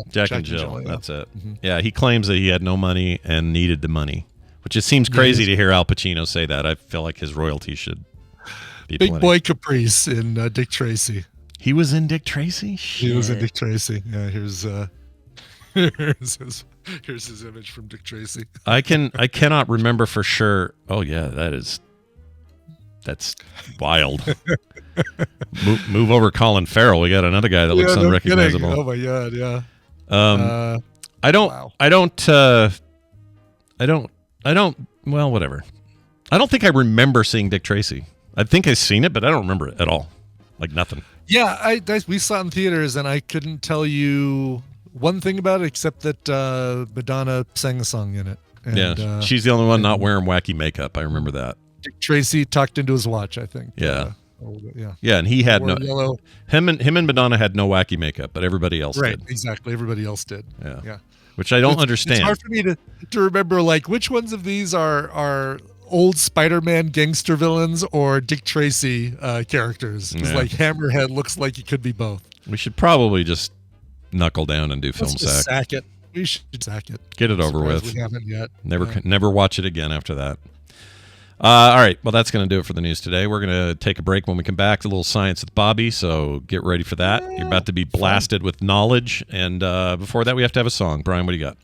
Jack and Jill. Yeah. That's it. Mm-hmm. Yeah, he claims that he had no money and needed the money, which just seems crazy to hear Al Pacino say that. I feel like his royalty should be Big plenty. Boy Caprice in Dick Tracy. He was in Dick Tracy? He was in Dick Tracy. Yeah, here's his image from Dick Tracy. I cannot remember for sure. Oh yeah, that's wild. move over Colin Farrell. We got another guy that looks unrecognizable. Kidding. Oh my God, yeah. I don't wow. Well, whatever. I don't think I remember seeing Dick Tracy. I think I've seen it, but I don't remember it at all. Like nothing. Yeah, we saw it in theaters, and I couldn't tell you one thing about it except that Madonna sang a song in it. And, she's the only one not wearing wacky makeup. I remember that. Dick Tracy tucked into his watch, I think. Yeah. Yeah. Yeah, and he had no yellow. Him and Madonna had no wacky makeup, but everybody else right, did. Exactly. Everybody else did. Yeah. Which I don't understand. It's hard for me to remember like which ones of these are old Spider-Man gangster villains or Dick Tracy characters. It's like Hammerhead looks like he could be both. We should probably just knuckle down and do film sack. Sack it. We should sack it. Get it over with. We haven't yet. Never watch it again after that. All right. Well, that's going to do it for the news today. We're going to take a break. When we come back, a little science with Bobby. So get ready for that. You're about to be blasted with knowledge. And before that, we have to have a song. Brian, what do you got?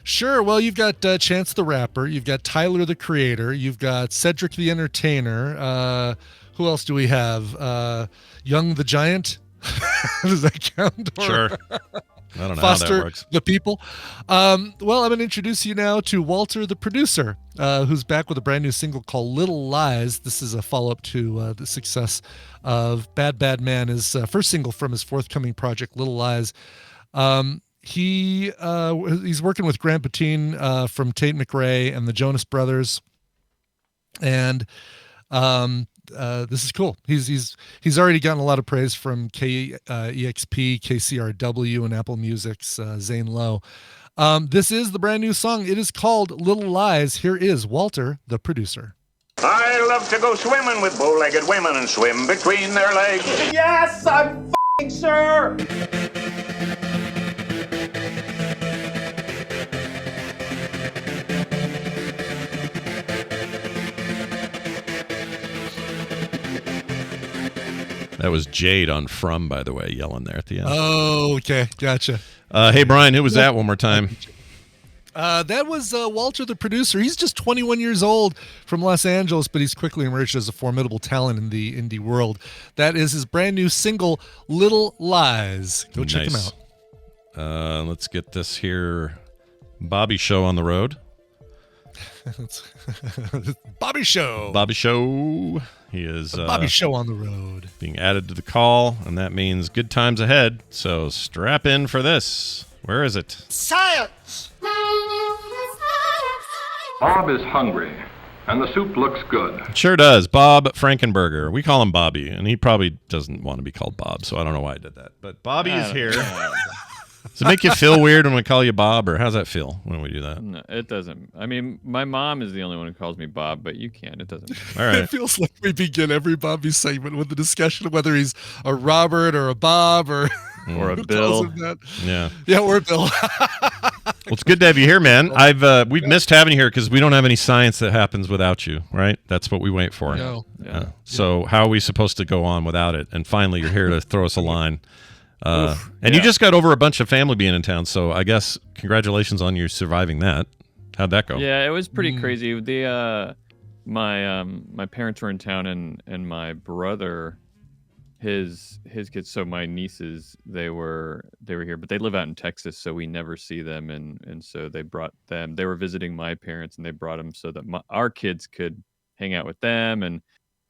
Sure. Well, you've got Chance the Rapper. You've got Tyler the Creator. You've got Cedric the Entertainer. Who else do we have? Young the Giant. Does that count? Sure. I don't know Foster how that works. the People. Well, I'm going to introduce you now to Walter the Producer, who's back with a brand new single called Little Lies. This is a follow-up to the success of Bad Bad Man, his first single from his forthcoming project, Little Lies. He's working with Grant Patine from Tate McRae and the Jonas Brothers, and this is cool. He's already gotten a lot of praise from KEXP, KCRW, and Apple Music's Zane Lowe. This is the brand new song. It is called Little Lies. Here is Walter, the Producer. I love to go swimming with bow-legged women and swim between their legs. Yes, I'm f***ing sure. That was Jade on From, by the way, yelling there at the end. Oh, okay. Gotcha. Hey, Brian, who was that one more time? That was Walter, the producer. He's just 21 years old from Los Angeles, but he's quickly emerged as a formidable talent in the indie world. That is his brand new single, Little Lies. Go check him out. Let's get this here. Bobby Show on the road. Bobby Show. Bobby Show. He is Bobby Show on the road. Being added to the call, and that means good times ahead. So strap in for this. Where is it? Science! Bob is hungry, and the soup looks good. It sure does. Bob Frankenberger. We call him Bobby, and he probably doesn't want to be called Bob, so I don't know why I did that. But Bobby is here. Does it make you feel weird when we call you Bob, or how's that feel when we do that? No, it doesn't. I mean, my mom is the only one who calls me Bob, but you can't. It doesn't. All right. It feels like we begin every Bobby segment with the discussion of whether he's a Robert or a Bob or a Bill. Yeah. Yeah, or a Bill. Well, it's good to have you here, man. We've missed having you here because we don't have any science that happens without you, right? That's what we wait for. No. Yeah. So how are we supposed to go on without it? And finally, you're here to throw us a line. And you just got over a bunch of family being in town, so I guess congratulations on you surviving that. How'd that go? Yeah, it was pretty crazy. My parents were in town, and my brother, his kids, so my nieces, they were here, but they live out in Texas, so we never see them, and so they brought them. They were visiting my parents, and they brought them so that our kids could hang out with them.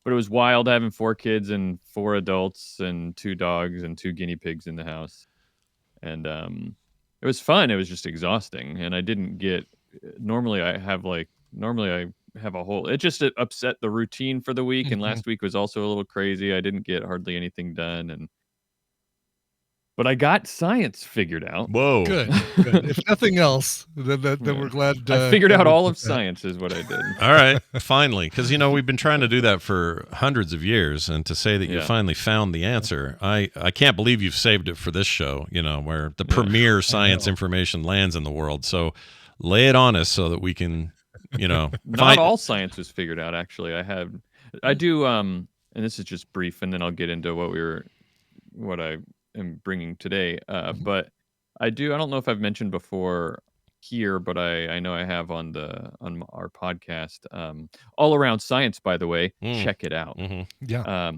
But it was wild having 4 kids and 4 adults and 2 dogs and 2 guinea pigs in the house. And it was fun. It was just exhausting. And I didn't get, normally I have a whole, it just upset the routine for the week. And last week was also a little crazy. I didn't get hardly anything done. But I got science figured out. Whoa. Good. If nothing else, then we're glad. I figured out all of science is what I did. All right. Finally. Because, we've been trying to do that for hundreds of years. And to say that you finally found the answer, I can't believe you've saved it for this show, where the premier science information lands in the world. So lay it on us so that we can, Not all science was figured out, actually. I do, and this is just brief, and then I'll get into what I am bringing today. But I don't know if I've mentioned before here, but I know I have on our podcast, All Around Science, by the way. Check it out. Yeah.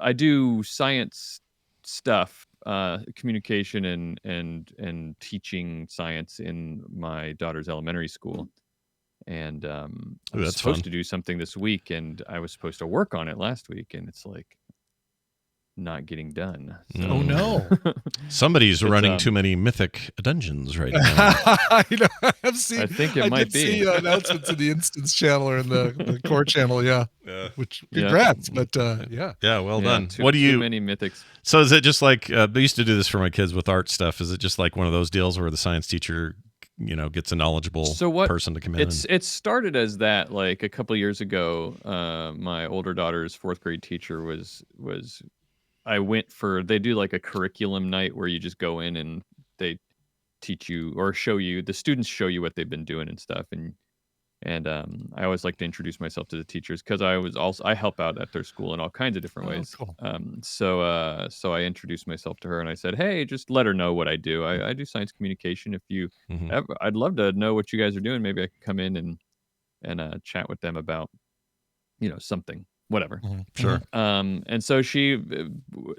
I do science stuff, communication and teaching science in my daughter's elementary school. And I was supposed to do something this week, and I was supposed to work on it last week, and it's like not getting done. So. Oh no! Somebody's running too many mythic dungeons right now. I think it might be. See announcements in the instance channel or in the core channel. Yeah. Which congrats, but yeah. Yeah, well done. Too many mythics. So is it just like they used to do this for my kids with art stuff? Is it just like one of those deals where the science teacher, gets a knowledgeable person to come in? It started as that, like a couple of years ago. My older daughter's 4th grade teacher was. They do like a curriculum night where you just go in and they teach you or show you, the students show you what they've been doing and stuff. And I always like to introduce myself to the teachers because I help out at their school in all kinds of different ways. Cool. So I introduced myself to her and I said, hey, just let her know what I do. I do science communication. If you ever, I'd love to know what you guys are doing. Maybe I could come in and chat with them about, something. Whatever. Sure. And so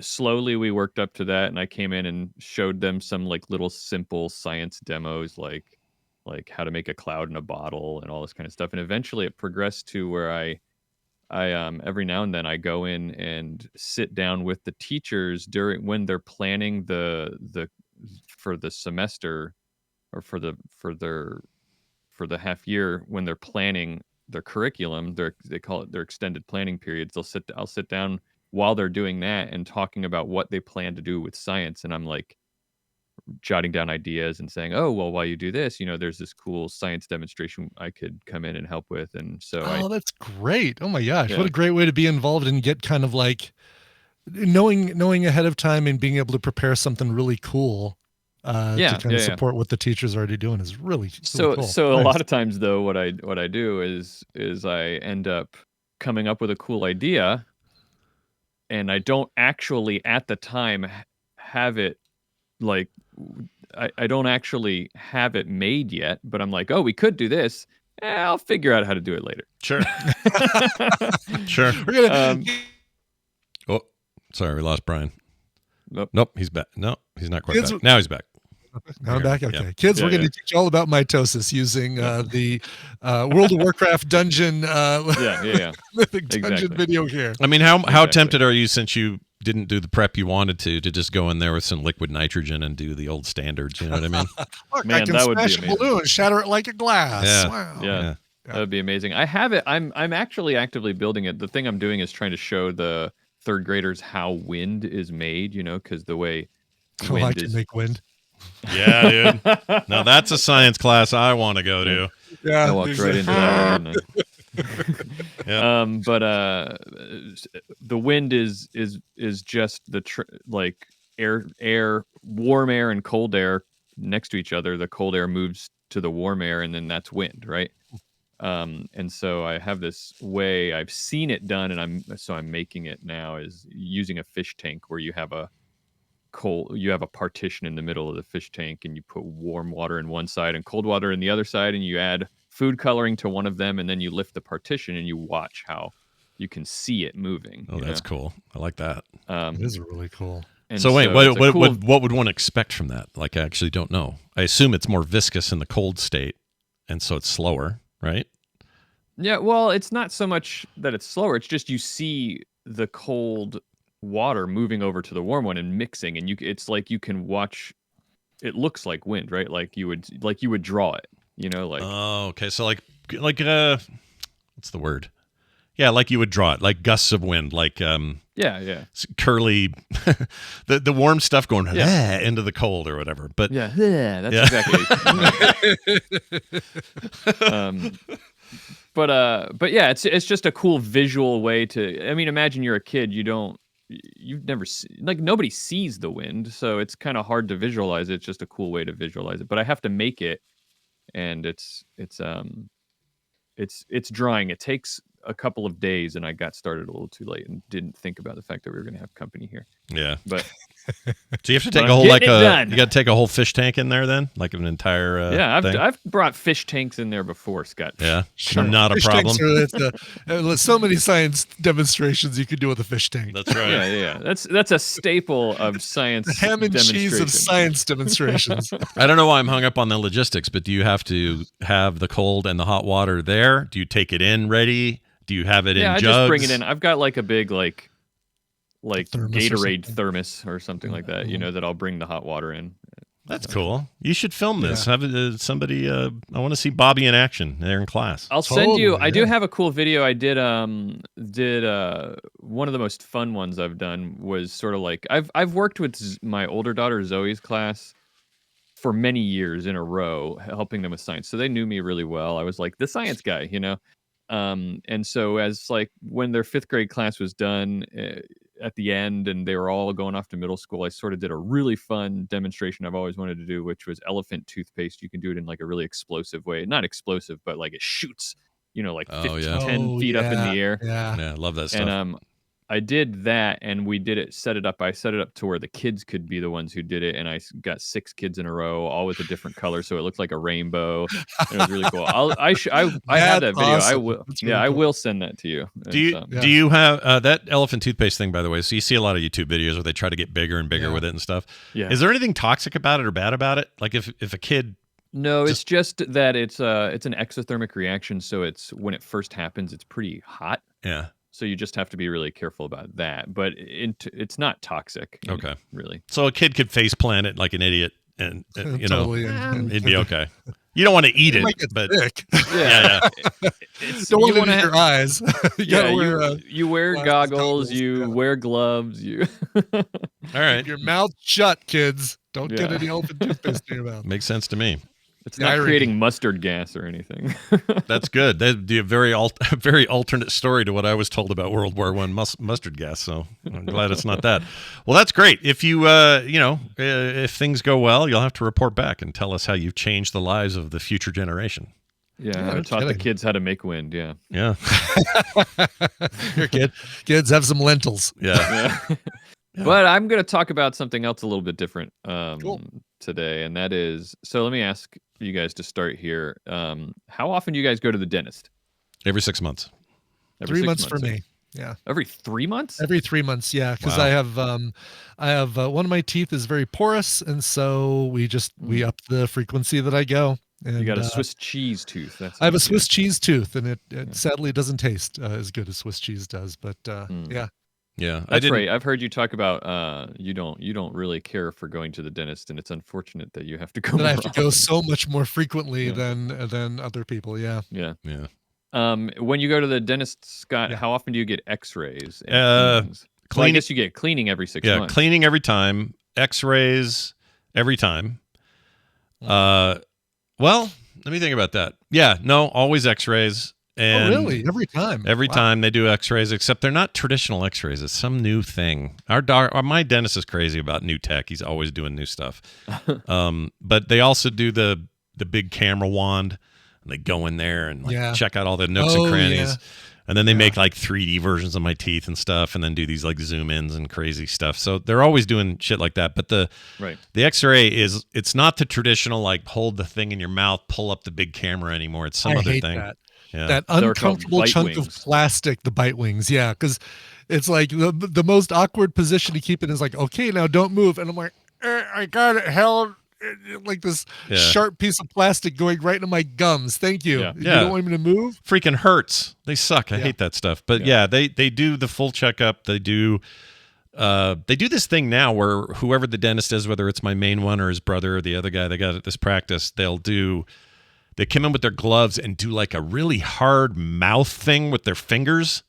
slowly we worked up to that, and I came in and showed them some like little simple science demos, like how to make a cloud in a bottle and all this kind of stuff. And eventually it progressed to where I every now and then I go in and sit down with the teachers when they're planning for the semester or for the half year, when they're planning their curriculum. They call it their extended planning periods. I'll sit down while they're doing that and talking about what they plan to do with science, and I'm like jotting down ideas and saying, oh well, while you do this, there's this cool science demonstration I could come in and help with. And so that's great. Oh my gosh, what a great way to be involved and get kind of like knowing ahead of time and being able to prepare something really cool to kind of support what the teacher's already doing is really cool. So nice. A lot of times though, what I do is I end up coming up with a cool idea, I don't actually at the time have it like I don't actually have it made yet, but I'm like, oh, we could do this. I'll figure out how to do it later. Sure. Sure. We're gonna. Oh, sorry, we lost Brian. Nope, he's back. No, he's not quite Kids- back. Now he's back. Now I'm back. Okay, Yeah. kids, Yeah, we're going to yeah. teach you all about mitosis using the World of Warcraft dungeon, Yeah. Mythic dungeon Exactly. video here. I mean, how Exactly. tempted are you, since you didn't do the prep you wanted to just go in there with some liquid nitrogen and do the old standards? You know what I mean? Look, Man, I can that would be smash a amazing. balloon, shatter it like a glass. Yeah. Wow. Yeah. That would be amazing. I have it. I'm actually actively building it. The thing I'm doing is trying to show the third graders how wind is made, because the way Oh, I wind can is make wind. Yeah, dude. Now that's a science class I want to go to. Yeah, I walked right into that one, didn't I? Yeah. But the wind is just like air, warm air and cold air next to each other. The cold air moves to the warm air, and then that's wind, right? And so I have this way I've seen it done, and I'm making it now, is using a fish tank where you have a partition in the middle of the fish tank, and you put warm water in one side and cold water in the other side, and you add food coloring to one of them, and then you lift the partition and you watch how you can see it moving. Oh, that's cool. I like that. It is really cool. And So wait, it's a cool- what would one expect from that? Like, I actually don't know. I assume it's more viscous in the cold state, and so it's slower, right? Yeah, well, it's not so much that it's slower. It's just you see the cold water moving over to the warm one and mixing, and it's like you can watch. It looks like wind, right? Like you would draw it. Like Oh, okay. So like what's the word? Yeah, like you would draw it, like gusts of wind, like yeah. curly, the warm stuff going Yeah. into the cold or whatever. But Yeah, that's Yeah. exactly. But yeah, it's just a cool visual way to. I mean, imagine you're a kid. You've never nobody sees the wind, so it's kind of hard to visualize it. It's just a cool way to visualize it. But I have to make it, and it's drying. It takes a couple of days, and I got started a little too late and didn't think about the fact that we were going to have company here. yeah. But So you have to take But a I'm whole getting it done. you got to take a whole fish tank in there then, like an entire yeah, thing? I've brought fish tanks in there before, Scott. Yeah, Sure. not a Fish problem. tanks are so many science demonstrations you could do with a fish tank. That's right. Yeah. That's a staple of science. The ham and cheese of demonstration. science demonstrations. I don't know why I'm hung up on the logistics, but do you have to have the cold and the hot water there? Do you take it in ready? Do you have it in Yeah, I jugs? just bring it in. I've got like a big like thermos or Gatorade something. thermos or something like that. That I'll bring the hot water in. That's cool. You should film this. Have somebody. I want to see Bobby in action there in class. I'll send you. Totally, I do yeah. have a cool video. I did one of the most fun ones I've done was sort of like I've worked with my older daughter Zoe's class for many years in a row, helping them with science. So they knew me really well. I was like the science guy, And so as like when their 5th grade class was done at the end and they were all going off to middle school, I sort of did a really fun demonstration I've always wanted to do, which was elephant toothpaste. You can do it in like a really explosive way. Not explosive, but like it shoots, like 10 feet up in the air. Yeah. Yeah, I love that stuff. And I did that, and we did it. Set it up. I set it up to where the kids could be the ones who did it, and I got 6 kids in a row, all with a different color, so it looked like a rainbow. And it was really cool. I have that video. That's I awesome. will. That's really I cool. will send that to you. Do you And, Yeah. do you have that elephant toothpaste thing, by the way? So you see a lot of YouTube videos where they try to get bigger and bigger with it and stuff. Yeah. Is there anything toxic about it or bad about it? Like if a kid, No, it's just that it's an exothermic reaction. So it's when it first happens, it's pretty hot. yeah, So you just have to be really careful about that. But it's not toxic. Okay. Really. so a kid could face plant it like an idiot, and Totally. And it'd be okay. You don't want to eat It it, might get but sick. yeah. Don't want you it in wanna your eyes. You gotta wear you wear glasses, goggles, goggles, you yeah. wear gloves, you All right, your mouth shut, kids. Don't get Yeah. any elephant toothpaste in your mouth. makes sense to me. it's The not irony. creating mustard gas or anything. That's good. That'd be a very very alternate story to what I was told about World War I mustard gas. So I'm glad it's not that. Well, that's great. If you if things go well, you'll have to report back and tell us how you've changed the lives of the future generation. Yeah, I no taught the kidding. kids how to make wind. Yeah. Yeah. Your kids have some lentils. Yeah. Yeah. Yeah. But I'm going to talk about something else a little bit different Cool. today, and that is, so let me ask you guys to start here. How often do you guys go to the dentist? Every 6 months. Every 3 6 months for eh? me. Yeah. Every 3 months? Every 3 months, yeah, because Wow. I have one of my teeth is very porous, and so we up the frequency that I go. And You got a Swiss cheese tooth. That's I have a easier. Swiss cheese tooth, and it sadly doesn't taste as good as Swiss cheese does. But yeah, Yeah. That's right. I've heard you talk about you don't really care for going to the dentist, and it's unfortunate that you have to go. that I have more to go often. so much more frequently Yeah. than other people. Yeah. Yeah. Yeah. When you go to the dentist, Scott, Yeah. how often do you get X-rays and cleanings? Well, I Cleaning- guess you get cleaning every 6 Yeah. months. Cleaning every time. X-rays every time. Well, let me think about that. Yeah. No, always X-rays. And really? Every time? Every Wow. time they do X-rays, except they're not traditional X-rays. It's some new thing. My dentist is crazy about new tech. He's always doing new stuff. But they also do the big camera wand, and they go in there and Yeah. check out all the nooks and Oh, crannies. yeah. And then they make like 3D versions of my teeth and stuff, and then do these like zoom ins and crazy stuff. So they're always doing shit like that. But the X-ray it's not the traditional like hold the thing in your mouth, pull up the big camera anymore. It's some I other hate thing. that. Yeah. That They're called uncomfortable bite chunk of wings. plastic, the bite wings. Yeah, because it's like the most awkward position to keep it is like, okay, now don't move. And I'm like, I got it held. Like this Yeah. sharp piece of plastic going right into my gums. Thank you. Yeah. You Yeah. don't want me to move? Freaking hurts. They suck. I Yeah. hate that stuff. But yeah, they do the full checkup. They do this thing now where whoever the dentist is, whether it's my main one or his brother or the other guy they got at this practice, they come in with their gloves and do like a really hard mouth thing with their fingers.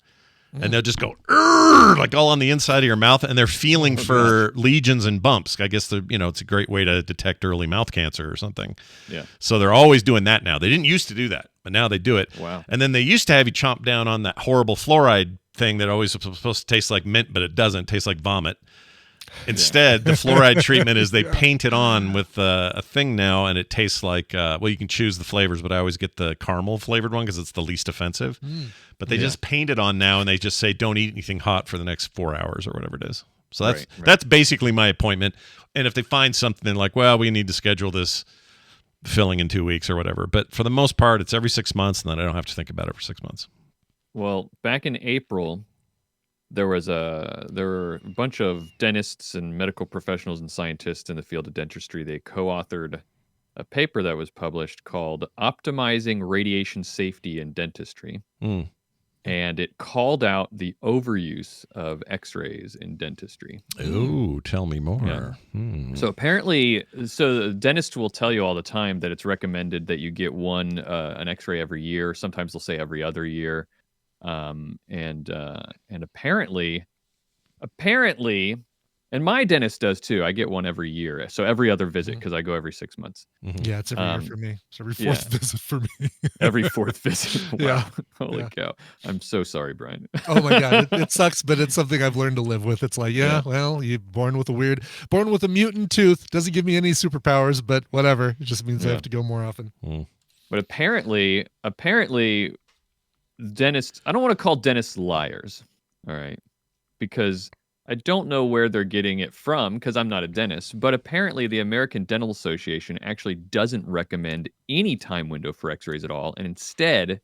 And they'll just go like all on the inside of your mouth, and they're feeling for lesions and bumps. I guess it's a great way to detect early mouth cancer or something. Yeah. So they're always doing that now. They didn't used to do that, but now they do it. Wow. And then they used to have you chomp down on that horrible fluoride thing that always was supposed to taste like mint, but it doesn't. It tastes like vomit. Instead, the fluoride treatment is they paint it on with a thing now, and it tastes like, you can choose the flavors, but I always get the caramel flavored one because it's the least offensive. But they just paint it on now, and they just say, don't eat anything hot for the next 4 hours or whatever it is. So that's basically my appointment. And if they find something like, well, we need to schedule this filling in 2 weeks or whatever. But for the most part, it's every 6 months, and then I don't have to think about it for 6 months. Well, back in April, there were a bunch of dentists and medical professionals and scientists in the field of dentistry. They co-authored a paper that was published called "Optimizing Radiation Safety in Dentistry," and it called out the overuse of X-rays in dentistry. Ooh, tell me more. Yeah. So apparently, the dentists will tell you all the time that it's recommended that you get an X-ray every year. Sometimes they'll say every other year. And apparently, and my dentist does too. I get one every year, so every other visit because I go every 6 months. Yeah, it's every year for me. It's every fourth visit for me. Every fourth visit. Wow. Yeah. Holy cow! I'm so sorry, Brian. Oh my god, it sucks, but it's something I've learned to live with. It's like, well, you're born with a mutant tooth. Doesn't give me any superpowers, but whatever. It just means I have to go more often. But apparently, dentists. I don't want to call dentists liars. All right, because I don't know where they're getting it from because I'm not a dentist, but apparently the American Dental Association actually doesn't recommend any time window for X-rays at all, and instead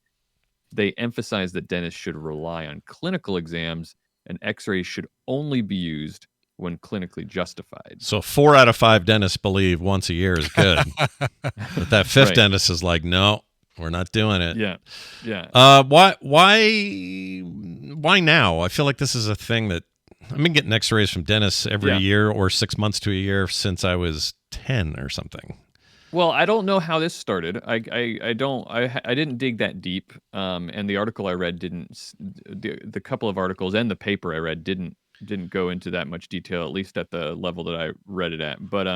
they emphasize that dentists should rely on clinical exams and X-rays should only be used when clinically justified. So 4 out of 5 dentists believe once a year is good, but that fifth dentist is like, no, we're not doing it. Yeah. Why now? I feel like this is a thing that I've been getting X-rays from dentists every year or 6 months to a year since I was 10 or something. Well, I don't know how this started. I didn't dig that deep. And the article I read the couple of articles and the paper I read didn't go into that much detail, at least at the level that I read it at. But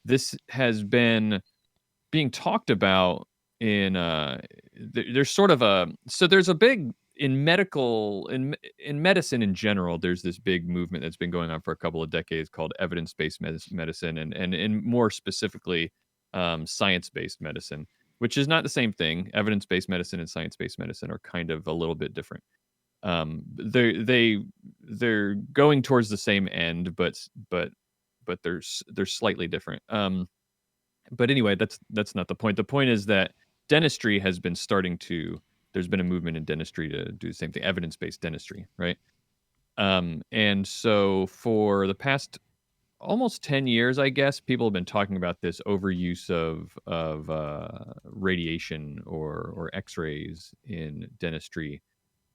this has been being talked about in there's sort of there's a big in medicine in general, there's this big movement that's been going on for a couple of decades called evidence-based medicine and more specifically science-based medicine, which is not the same thing. Evidence-based medicine and science-based medicine are kind of a little bit different. They're going towards the same end, but they're slightly different. But anyway, that's not the point. The point is that dentistry has been starting to. There's been a movement in dentistry to do the same thing, evidence-based dentistry, right? And so for the past almost 10 years, I guess, people have been talking about this overuse of radiation or X-rays in dentistry,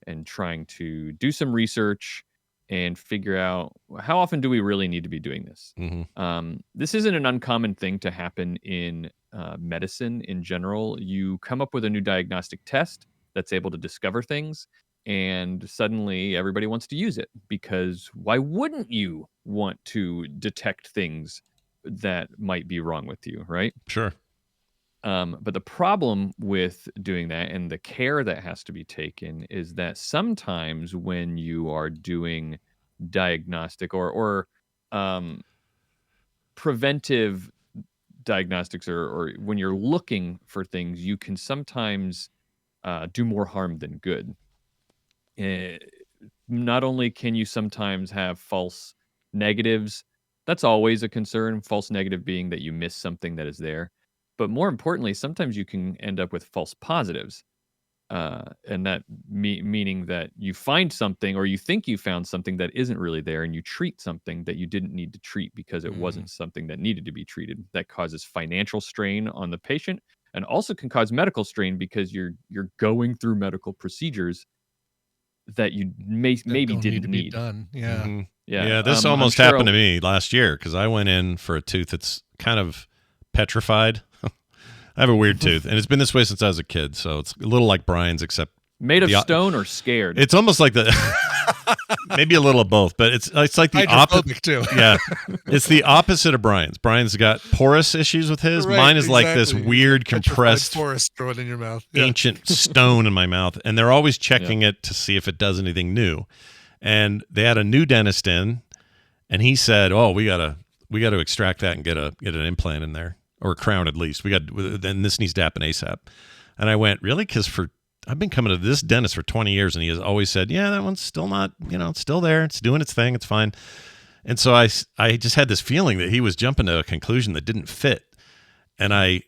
and trying to do some research and figure out how often do we really need to be doing this. This isn't an uncommon thing to happen in medicine in general. You come up with a new diagnostic test that's able to discover things, and suddenly everybody wants to use it, because why wouldn't you want to detect things that might be wrong with you, right? Sure. But the problem with doing that, and the care that has to be taken, is that sometimes when you are doing diagnostic or preventive diagnostics, or when you're looking for things, you can sometimes do more harm than good. Not only can you sometimes have false negatives, that's always a concern, false negative being that you miss something that is there. But more importantly, sometimes you can end up with false positives. And that meaning that you find something, or you think you found something that isn't really there, and you treat something that you didn't need to treat because it wasn't something that needed to be treated. That causes financial strain on the patient, and also can cause medical strain because you're going through medical procedures that you maybe didn't need. Done. Yeah. Yeah, this almost sure happened to me last year, because I went in for a tooth that's kind of petrified. I have a weird tooth, and it's been this way since I was a kid, so it's a little like Brian's, except made of stone or scared. It's almost like the maybe a little of both, but it's like the opposite too. Yeah, it's the opposite of Brian's. Brian's got porous issues with his. Right, Mine is like this weird compressed forest growing in your mouth, ancient stone in my mouth, and they're always checking it to see if it does anything new. And they had a new dentist in, and he said, "Oh, we gotta extract that and get an implant in there, or a crown at least. Then this needs to happen ASAP." And I went, "Really?" Because I've been coming to this dentist for 20 years, and he has always said, "Yeah, that one's still not, it's still there. It's doing its thing. It's fine." And so I just had this feeling that he was jumping to a conclusion that didn't fit. And I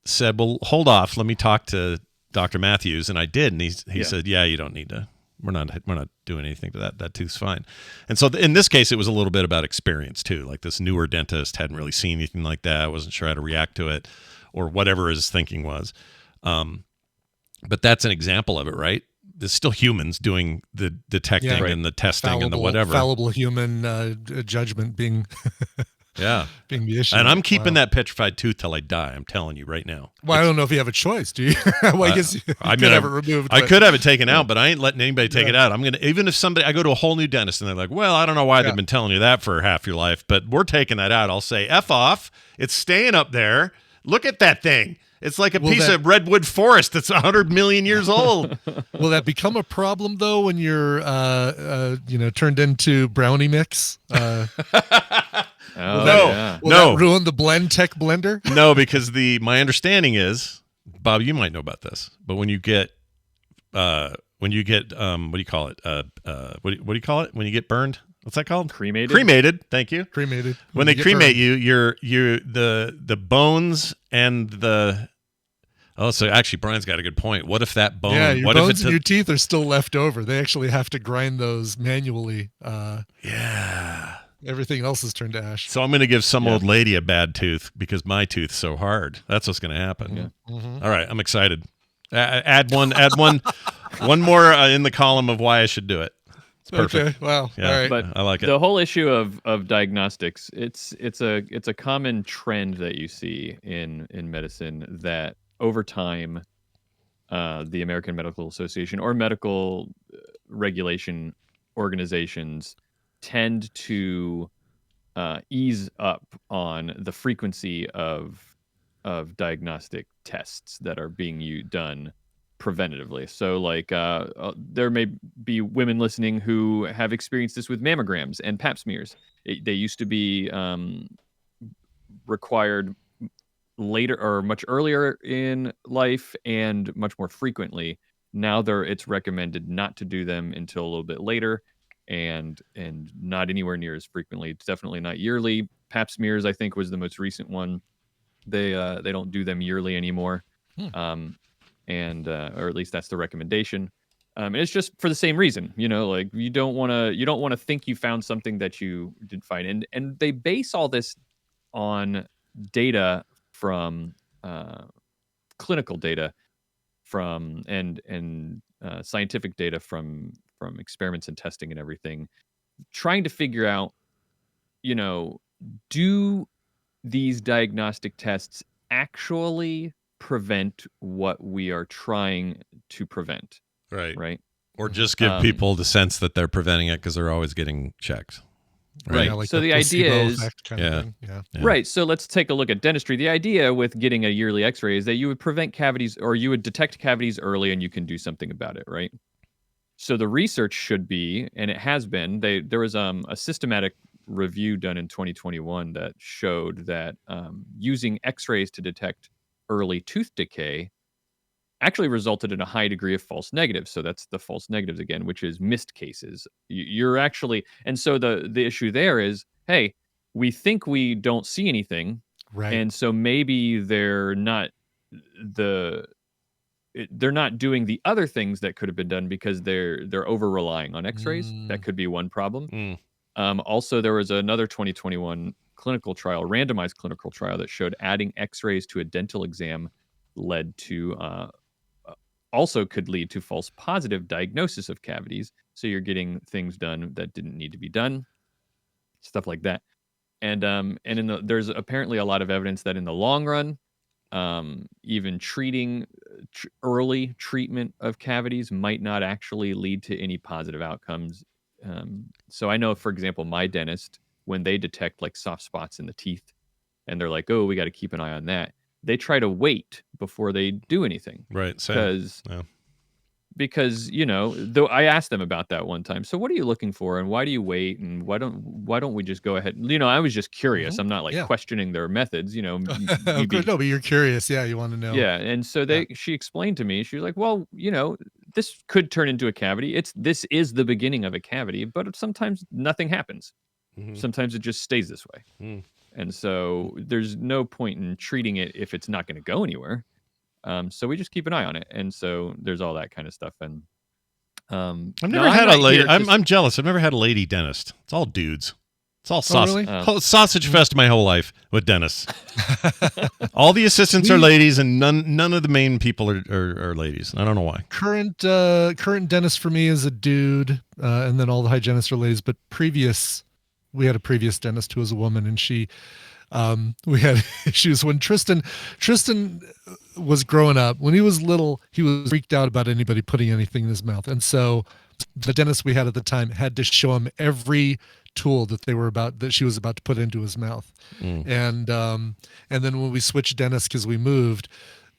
said, "Well, hold off. Let me talk to Dr. Matthews." And I did. And he said, "Yeah, you don't need to. We're not doing anything to that. That tooth's fine." And so in this case, it was a little bit about experience too. Like, this newer dentist hadn't really seen anything like that. I wasn't sure how to react to it, or whatever his thinking was. But that's an example of it, right? There's still humans doing the detecting and the testing and the whatever. Fallible human judgment being being the issue. And I'm keeping that petrified tooth till I die. I'm telling you right now. Well, I don't know if you have a choice, do you? Well, I guess you could have it removed. I could have it taken out, but I ain't letting anybody take it out. I'm gonna, even if I go to a whole new dentist and they're like, "Well, I don't know why they've been telling you that for half your life, but we're taking that out." I'll say, "F off. It's staying up there. Look at that thing. It's like a piece of redwood forest that's 100 million years old." Will that become a problem though when you're, turned into brownie mix? Will that ruin the Blend Tech blender? No, because my understanding is, Bob, you might know about this, but when you get what do you call it? What do you call it when you get burned? What's that called? Cremated. Cremated. Thank you. Cremated. When they cremate you, the bones and the. Oh, so actually, Brian's got a good point. What if that bone? Yeah, your bones and your teeth are still left over. They actually have to grind those manually. Everything else is turned to ash. So I'm going to give some old lady a bad tooth because my tooth's so hard. That's what's going to happen. Yeah. Mm-hmm. All right, I'm excited. Add one more in the column of why I should do it. It's perfect. Okay. Wow. Yeah, all right. But I like it. The whole issue of diagnostics, it's a common trend that you see in medicine, that over time, the American Medical Association or medical regulation organizations tend to ease up on the frequency of diagnostic tests that are being done preventatively. So like there may be women listening who have experienced this with mammograms and pap smears. They used to be required later or much earlier in life and much more frequently. Now it's recommended not to do them until a little bit later, and not anywhere near as frequently. It's definitely not yearly. Pap smears, I think, was the most recent one. They don't do them yearly anymore, or at least that's the recommendation. And it's just for the same reason, like you don't want to think you found something that you didn't find, and they base all this on data from clinical data from and scientific data from experiments and testing and everything, trying to figure out, do these diagnostic tests actually prevent what we are trying to prevent? Right. Or just give people the sense that they're preventing it because they're always getting checked. Right. Yeah, like So the idea is, kind of thing. Yeah. right. So let's take a look at dentistry. The idea with getting a yearly x-ray is that you would prevent cavities, or you would detect cavities early and you can do something about it. Right. So the research should be, and it has been, there was a systematic review done in 2021 that showed that using x-rays to detect early tooth decay actually resulted in a high degree of false negatives. So that's the false negatives again, which is missed cases. You're actually, and so the issue there is, hey, we think we don't see anything, Right. and so maybe they're not doing the other things that could have been done because they're over relying on x-rays. That could be one problem. Also, there was another 2021 clinical trial, randomized clinical trial, that showed adding x-rays to a dental exam led to also could lead to false positive diagnosis of cavities. So you're getting things done that didn't need to be done, stuff like that. And there's apparently a lot of evidence that in the long run, even treating early treatment of cavities might not actually lead to any positive outcomes. So I know, for example, my dentist, when they detect like soft spots in the teeth and they're like, oh, we got to keep an eye on that, they try to wait before they do anything. Right. Because though I asked them about that one time. So what are you looking for, and why do you wait, and why don't we just go ahead? I was just curious. I'm not like questioning their methods. No, but you're curious. Yeah, you want to know. Yeah, and so she explained to me. She was like, "Well, this could turn into a cavity. This is the beginning of a cavity, but sometimes nothing happens. Sometimes it just stays this way." And so there's no point in treating it if it's not going to go anywhere. So we just keep an eye on it. And so there's all that kind of stuff. And I've never had a lady. I'm jealous. I've never had a lady dentist. It's all dudes. It's all sausage fest my whole life with dentists. All the assistants are ladies, and none of the main people are ladies. I don't know why. Current dentist for me is a dude, and then all the hygienists are ladies. But we had a previous dentist who was a woman, and we had issues when Tristan was growing up. When he was little, he was freaked out about anybody putting anything in his mouth, and so the dentist we had at the time had to show him every tool that she was about to put into his mouth. And then when we switched dentists because we moved,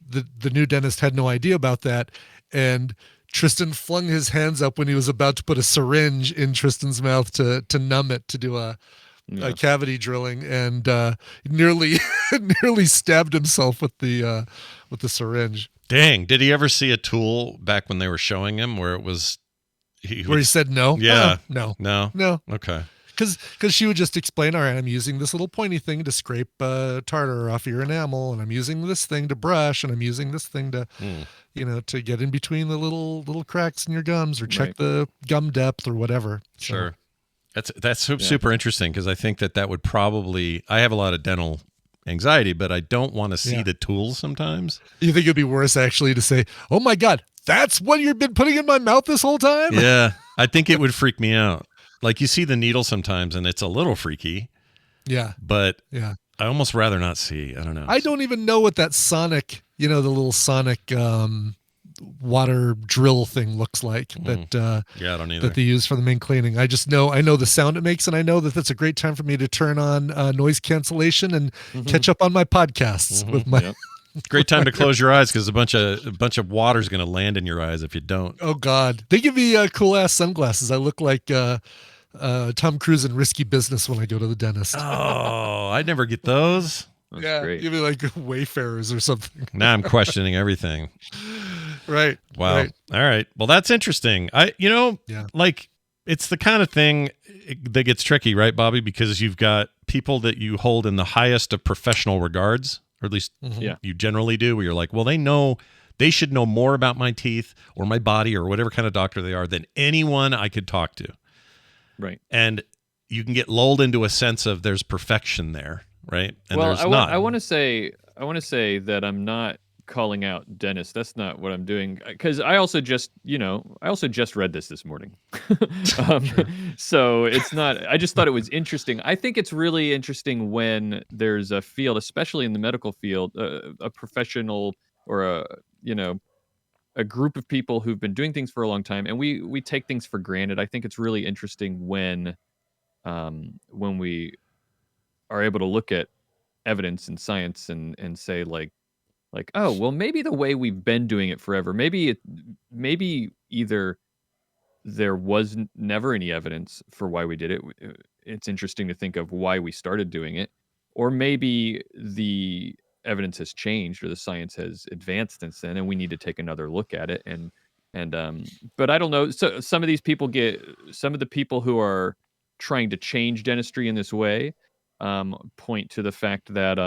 the new dentist had no idea about that, and Tristan flung his hands up when he was about to put a syringe in Tristan's mouth to numb it, to do a cavity drilling, and nearly stabbed himself with the syringe. Dang! Did he ever see a tool back when they were showing him where it was? Where he said no? Yeah. No. Okay. Because she would just explain, all right, I'm using this little pointy thing to scrape tartar off your enamel, and I'm using this thing to brush, and I'm using this thing to, to get in between the little cracks in your gums, or check the gum depth or whatever. Sure. That's super interesting, because I think that would probably, I have a lot of dental anxiety, but I don't want to see the tools sometimes. You think it'd be worse actually to say, oh my God, that's what you've been putting in my mouth this whole time? Yeah. I think it would freak me out. Like, you see the needle sometimes and it's a little freaky. Yeah. But I almost rather not see. I don't know. I don't even know what that sonic, the little sonic water drill thing looks like that I don't either. that they use for the main cleaning. I know the sound it makes, and I know that that's a great time for me to turn on noise cancellation and catch up on my podcasts with my Great time to close your eyes, because a bunch of water is going to land in your eyes if you don't. Oh God, they give me cool ass sunglasses. I look like Tom Cruise in Risky Business when I go to the dentist. Oh, I never get those. That's yeah, great. even like wayfarers or something. Now I'm questioning everything. Right. Wow. Right. All right. Well, that's interesting. Yeah. Like it's the kind of thing that gets tricky, right, Bobby? Because you've got people that you hold in the highest of professional regards, or at least you generally do, where you're like, well, they should know more about my teeth or my body or whatever kind of doctor they are than anyone I could talk to. Right. And you can get lulled into a sense of there's perfection there, right? And well, there's not. I want to say that I'm not calling out dentists. That's not what I'm doing, because I also just read this morning. So it's not, I just thought it was interesting. I think it's really interesting when there's a field, especially in the medical field, a professional or a group of people who've been doing things for a long time, and we take things for granted. I think it's really interesting when we are able to look at evidence and science and say like, oh, well, maybe the way we've been doing it forever, maybe either there was never any evidence for why we did it. It's interesting to think of why we started doing it, or maybe the evidence has changed or the science has advanced since then, and we need to take another look at it. But I don't know. So some of the people who are trying to change dentistry in this way point to the fact that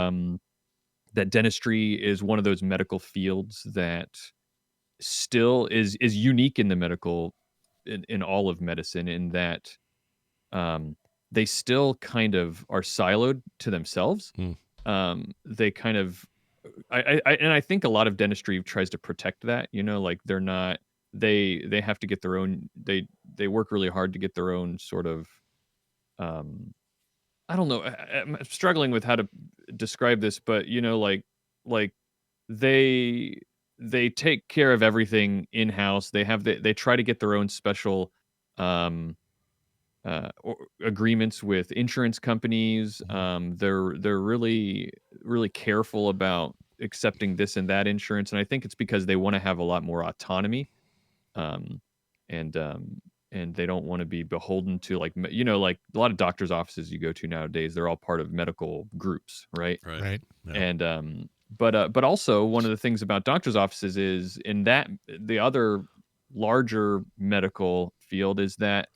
that dentistry is one of those medical fields that still is unique in the medical in all of medicine, in that they still kind of are siloed to themselves. They kind of I think a lot of dentistry tries to protect that, like they're not, they have to get their own, they work really hard to get their own sort of I don't know. I'm struggling with how to describe this, but like they take care of everything in house. They try to get their own special agreements with insurance companies. They're really really careful about accepting this and that insurance, and I think it's because they want to have a lot more autonomy. Um, and they don't want to be beholden to like like a lot of doctors' offices you go to nowadays. They're all part of medical groups, right? Right. Yeah. And but also one of the things about doctors' offices is in that the other larger medical field is that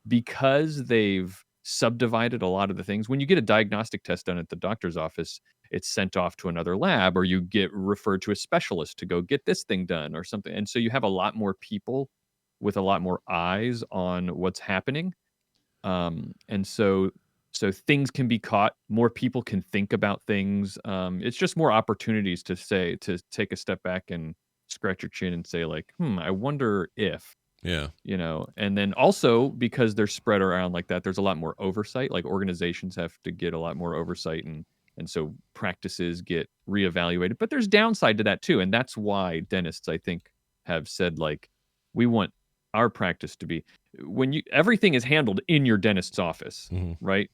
because they've subdivided a lot of the things. When you get a diagnostic test done at the doctor's office, it's sent off to another lab, or you get referred to a specialist to go get this thing done or something. And so you have a lot more people with a lot more eyes on what's happening. And so things can be caught, more people can think about things. It's just more opportunities to take a step back and scratch your chin and say like, I wonder if, Yeah. and then also because they're spread around like that, there's a lot more oversight. Like organizations have to get a lot more oversight, and so practices get reevaluated. But there's downside to that too, and that's why dentists, I think, have said like, we want our practice to be everything is handled in your dentist's office, right?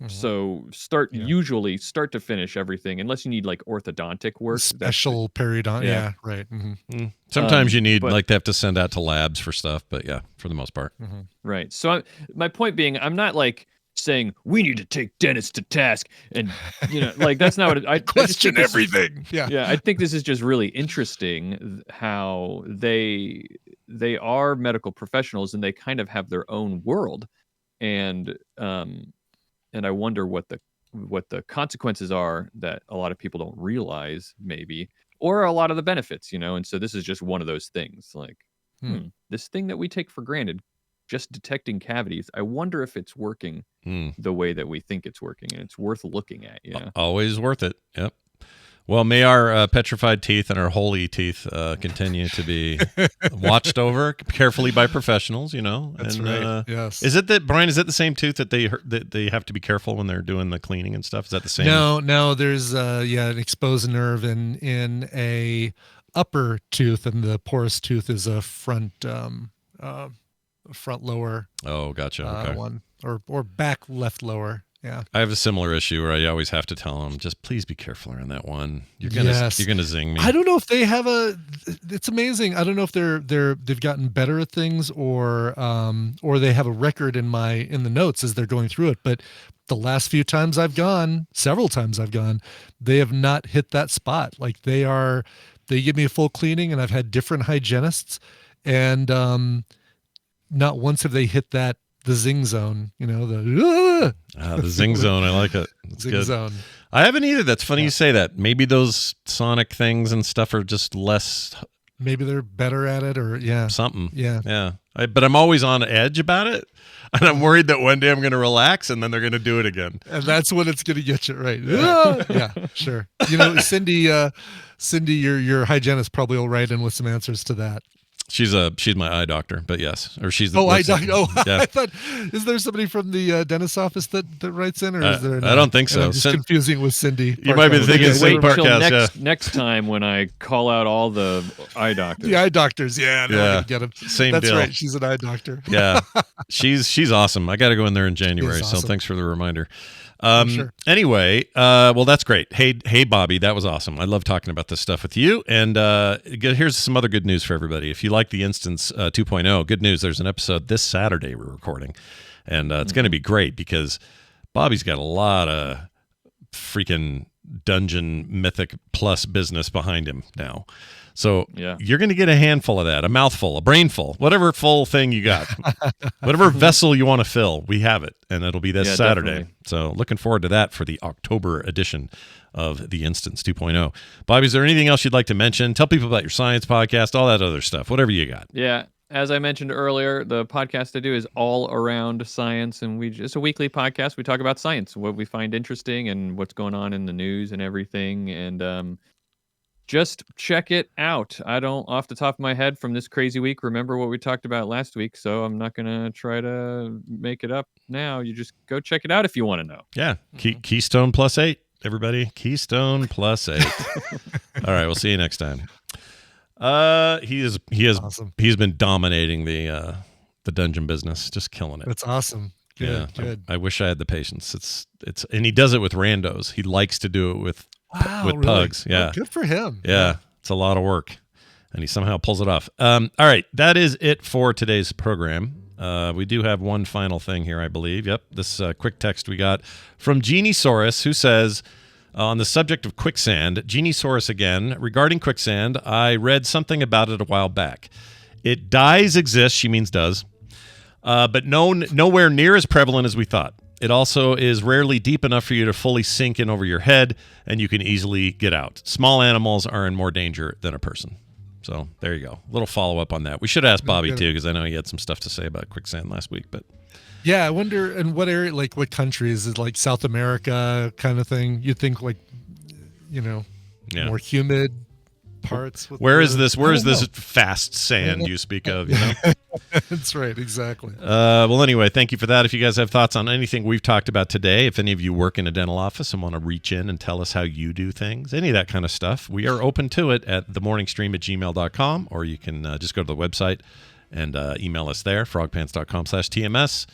So usually start to finish everything, unless you need like orthodontic work, special periodont. Yeah, right. Sometimes you need like to have to send out to labs for stuff, but yeah, for the most part. Right. So my point being, I'm not like saying we need to take dentists to task, and like that's not what I question everything. Yeah, I think this is just really interesting how they are medical professionals and they kind of have their own world, and I wonder what the consequences are that a lot of people don't realize, maybe, or a lot of the benefits, and so this is just one of those things like this thing that we take for granted, just detecting cavities. I wonder if it's working the way that we think it's working, and it's worth looking at. Always worth it. Yep. Well, may our petrified teeth and our holy teeth continue to be watched over carefully by professionionals. That's right. Yes. Is it that, Brian? Is it the same tooth that they have to be careful when they're doing the cleaning and stuff? Is that the same? No. There's an exposed nerve in a upper tooth, and the porous tooth is a front lower. Oh, gotcha. Okay. One or back left lower. Yeah. I have a similar issue where I always have to tell them, just please be careful around that one. You're gonna zing me. I don't know if they have it's amazing. I don't know if they've gotten better at things or they have a record in the notes as they're going through it. But the last few times several times I've gone, they have not hit that spot. Like they give me a full cleaning, and I've had different hygienists, and not once have they hit the zing zone, the zing zone. I like it. It's zing good. Zone. I haven't either. That's funny you say that. Maybe those sonic things and stuff are just less. Maybe they're better at it, or something. Yeah. But I'm always on edge about it, and I'm worried that one day I'm going to relax, and then they're going to do it again. And that's when it's going to get you right. Yeah, sure. Cindy, your hygienist probably will write in with some answers to that. She's my eye doctor, but yes, or she's eye doctor. Yeah. I thought, is there somebody from the dentist's office that writes in, or is there? I don't think so. I'm just confusing with Cindy. You might be thinking Cindy Parkhouse. Next time when I call out all the eye doctors. The eye doctors, I'm gonna get them. Same That's deal. right. She's an eye doctor. Yeah, she's awesome. I got to go in there in January, Awesome. so thanks for the reminder. Sure. Anyway, well, that's great. Hey, Bobby, that was awesome. I love talking about this stuff with you. And here's some other good news for everybody. If you like the Instance 2.0, good news. There's an episode this Saturday we're recording, and it's going to be great because Bobby's got a lot of freaking Dungeon Mythic Plus business behind him now. So you're going to get a handful of that, a mouthful, a brainful, whatever full thing you got, whatever vessel you want to fill, we have it, and it'll be this Saturday. Definitely. So looking forward to that for the October edition of the Instance 2.0. Bobby, is there anything else you'd like to mention? Tell people about your science podcast, all that other stuff, whatever you got. Yeah. As I mentioned earlier, the podcast I do is all around science, and it's a weekly podcast. We talk about science, what we find interesting, and what's going on in the news and everything. And just check it out. I don't, off the top of my head from this crazy week, remember what we talked about last week, so I'm not going to try to make it up now. You just go check it out if you want to know. Yeah. Keystone plus 8, everybody. Keystone plus 8. All right. We'll see you next time. He has awesome. He's been dominating the dungeon business, just killing it. That's awesome. Good, good. I wish I had the patience. It's and he does it with randos. He likes to do it with really? pugs. Yeah. Oh, good for him. Yeah. It's a lot of work, and he somehow pulls it off. All right, that is it for today's program. We do have one final thing here, I believe. Yep, this quick text we got from Geniesaurus, who says, on the subject of quicksand, Geniesaurus again, regarding quicksand, I read something about it a while back. It exists, she means does, but nowhere near as prevalent as we thought. It also is rarely deep enough for you to fully sink in over your head, and you can easily get out. Small animals are in more danger than a person. So there you go. A little follow-up on that. We should ask Bobby, too, because I know he had some stuff to say about quicksand last week. But yeah, I wonder in what area, like what countries, is like South America kind of thing? You'd think like, more humid parts. Where is this fast sand you speak of? That's right, exactly. Well, anyway, thank you for that. If you guys have thoughts on anything we've talked about today, if any of you work in a dental office and want to reach in and tell us how you do things, any of that kind of stuff, we are open to it at themorningstream@gmail.com, or you can just go to the website and email us there, frogpants.com/TMS.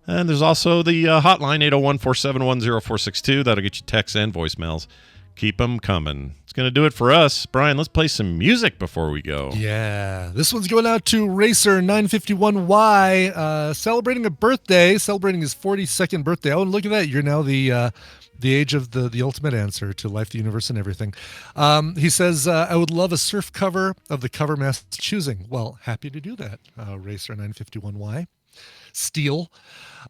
And there's also the hotline, 801-471-0462. That'll get you texts and voicemails. Keep them coming. It's going to do it for us. Brian, let's play some music before we go. Yeah. This one's going out to Racer951Y, celebrating a birthday, celebrating his 42nd birthday. Oh, and look at that. You're now the age of the ultimate answer to life, the universe, and everything. He says, I would love a surf cover of the cover master's choosing. Well, happy to do that, Racer951Y. Steel.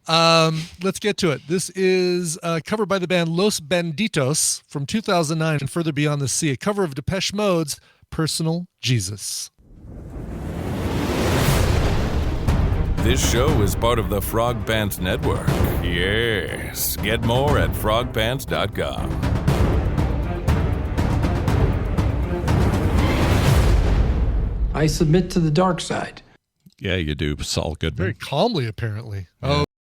Let's get to it. This is covered by the band Los Banditos from 2009 and Further Beyond the Sea, a cover of Depeche Mode's Personal Jesus. This show is part of the Frog Pants Network. Yes. Get more at frogpants.com. I submit to the dark side. Yeah, you do, Saul Goodman. Very calmly, apparently. Oh,